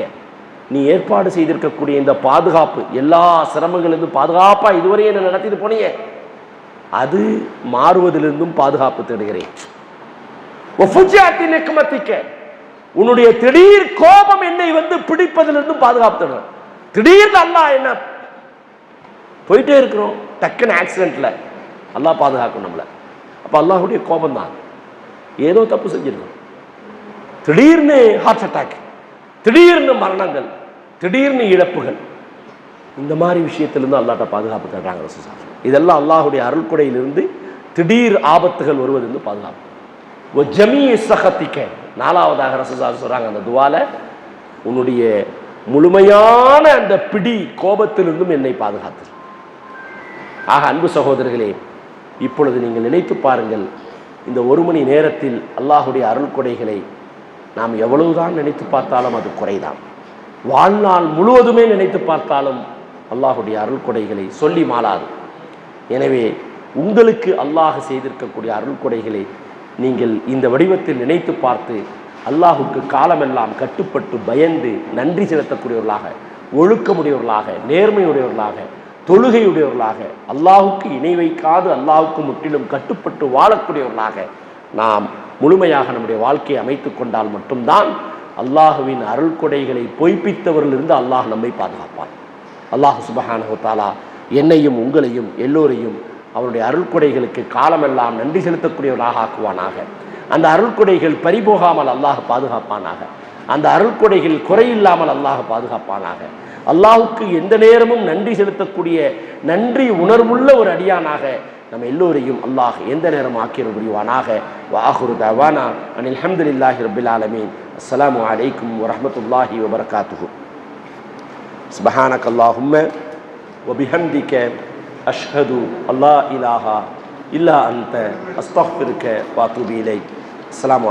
நீ ஏற்பாடு செய்திருக்கக்கூடிய இந்த பாதுகாப்பு, எல்லா சிரமங்களிலிருந்தும் பாதுகாப்பாக இதுவரையும் என்ன நடத்திட்டு போனீங்க, அது மாறுவதிலிருந்தும் பாதுகாப்பு தேடுகிறேன். உன்னுடைய திடீர் கோபம் என்னை வந்து பிடிப்பதிலிருந்தும் பாதுகாப்பு தேடுறேன். திடீர்னு அல்லாஹ் என்ன போயிட்டே இருக்கிறோம், டக்குன்னு ஆக்சிடென்ட்ல அல்லாஹ் பாதுகாக்கும் நம்மளை. அப்போ அல்லாஹுடைய கோபம் தான், ஏதோ தப்பு செஞ்சிருக்கோம், திடீர்னு ஹார்ட் அட்டாக், திடீர்னு மரணங்கள், திடீர்னு இழப்புகள், இந்த மாதிரி விஷயத்திலிருந்து அல்லாஹ்ட்ட பாதுகாப்பு தேடுறாங்க ரசூலுல்லாஹ். இதெல்லாம் அல்லாஹுடைய அருள்கொடையிலிருந்து திடீர் ஆபத்துகள் வருவதிலிருந்து பாதுகாப்பு. ஜமீஇ சஹத்திக, 4வதாக ரசூலுல்லாஹ் சொல்றாங்க அந்த துவால, உன்னுடைய முழுமையான அந்த பிடி கோபத்திலிருந்தும் என்னை பாதுகாத்து. ஆக அன்பு சகோதரர்களே, இப்பொழுது நீங்கள் நினைத்து பாருங்கள், இந்த 1 மணி நேரத்தில் அல்லாஹுடைய அருள்கொடைகளை நாம் எவ்வளவுதான் நினைத்து பார்த்தாலும் அது குறைதான். வாழ்நாள் முழுவதுமே நினைத்து பார்த்தாலும் அல்லாஹுடைய அருள்கொடைகளை சொல்லி மாளாது. எனவே உங்களுக்கு அல்லாஹ் செய்திருக்கக்கூடிய அருள்கொடைகளை நீங்கள் இந்த வடிவத்தில் நினைத்து பார்த்து அல்லாஹுக்கு காலமெல்லாம் கட்டுப்பட்டு பயந்து நன்றி செலுத்தக்கூடியவர்களாக, ஒழுக்கமுடையவர்களாக, நேர்மையுடையவர்களாக, தொழுகையுடையவர்களாக, அல்லாஹுக்கு இணை வைக்காது அல்லாஹுக்கு முற்றிலும் கட்டுப்பட்டு வாழக்கூடியவர்களாக நாம் முழுமையாக நம்முடைய வாழ்க்கையை அமைத்து கொண்டால் மட்டும்தான் அல்லாஹுவின் அருள்கொடைகளை பொய்ப்பித்தவர்களிலிருந்து அல்லாஹ் நம்மை பாதுகாப்பான். அல்லாஹ் சுப்ஹானஹு வ தஆலா என்னையும் உங்களையும் எல்லோரையும் அவருடைய அருள்கொடைகளுக்கு காலமெல்லாம் நன்றி செலுத்தக்கூடியவர்களாக ஆக்குவானாக. அந்த அருள்கொடைகள் பறிபோகாமல் அல்லாஹ் பாதுகாப்பானாக. அந்த அருள்கொடைகள் குறையில்லாமல் அல்லாஹ் பாதுகாப்பானாக. அல்லாஹுக்கு எந்த நேரமும் நன்றி செலுத்தக்கூடிய நன்றி உணர்வுள்ள ஒரு அடியானாக நம்ம எல்லோரையும் அல்லாஹ் எந்த நேரம் ஆக்கிர புரிவானாக. வாஹுரு தவானா அனில் ஹம்துலில்லாஹி ரப்பில் ஆலமீன். அஸ்ஸலாமு அலைக்கும் வரஹ்மத்துல்லாஹி வபரகாத்துஹு. சுப்ஹானக அல்லாஹும்ம வபிஹம்திக அஷ்ஹது அல்லா இலாஹா இல்லா அன்த அஸ்தக்ஃபிருக வ அத்தூபு இலைக். அஸ்ஸலாமு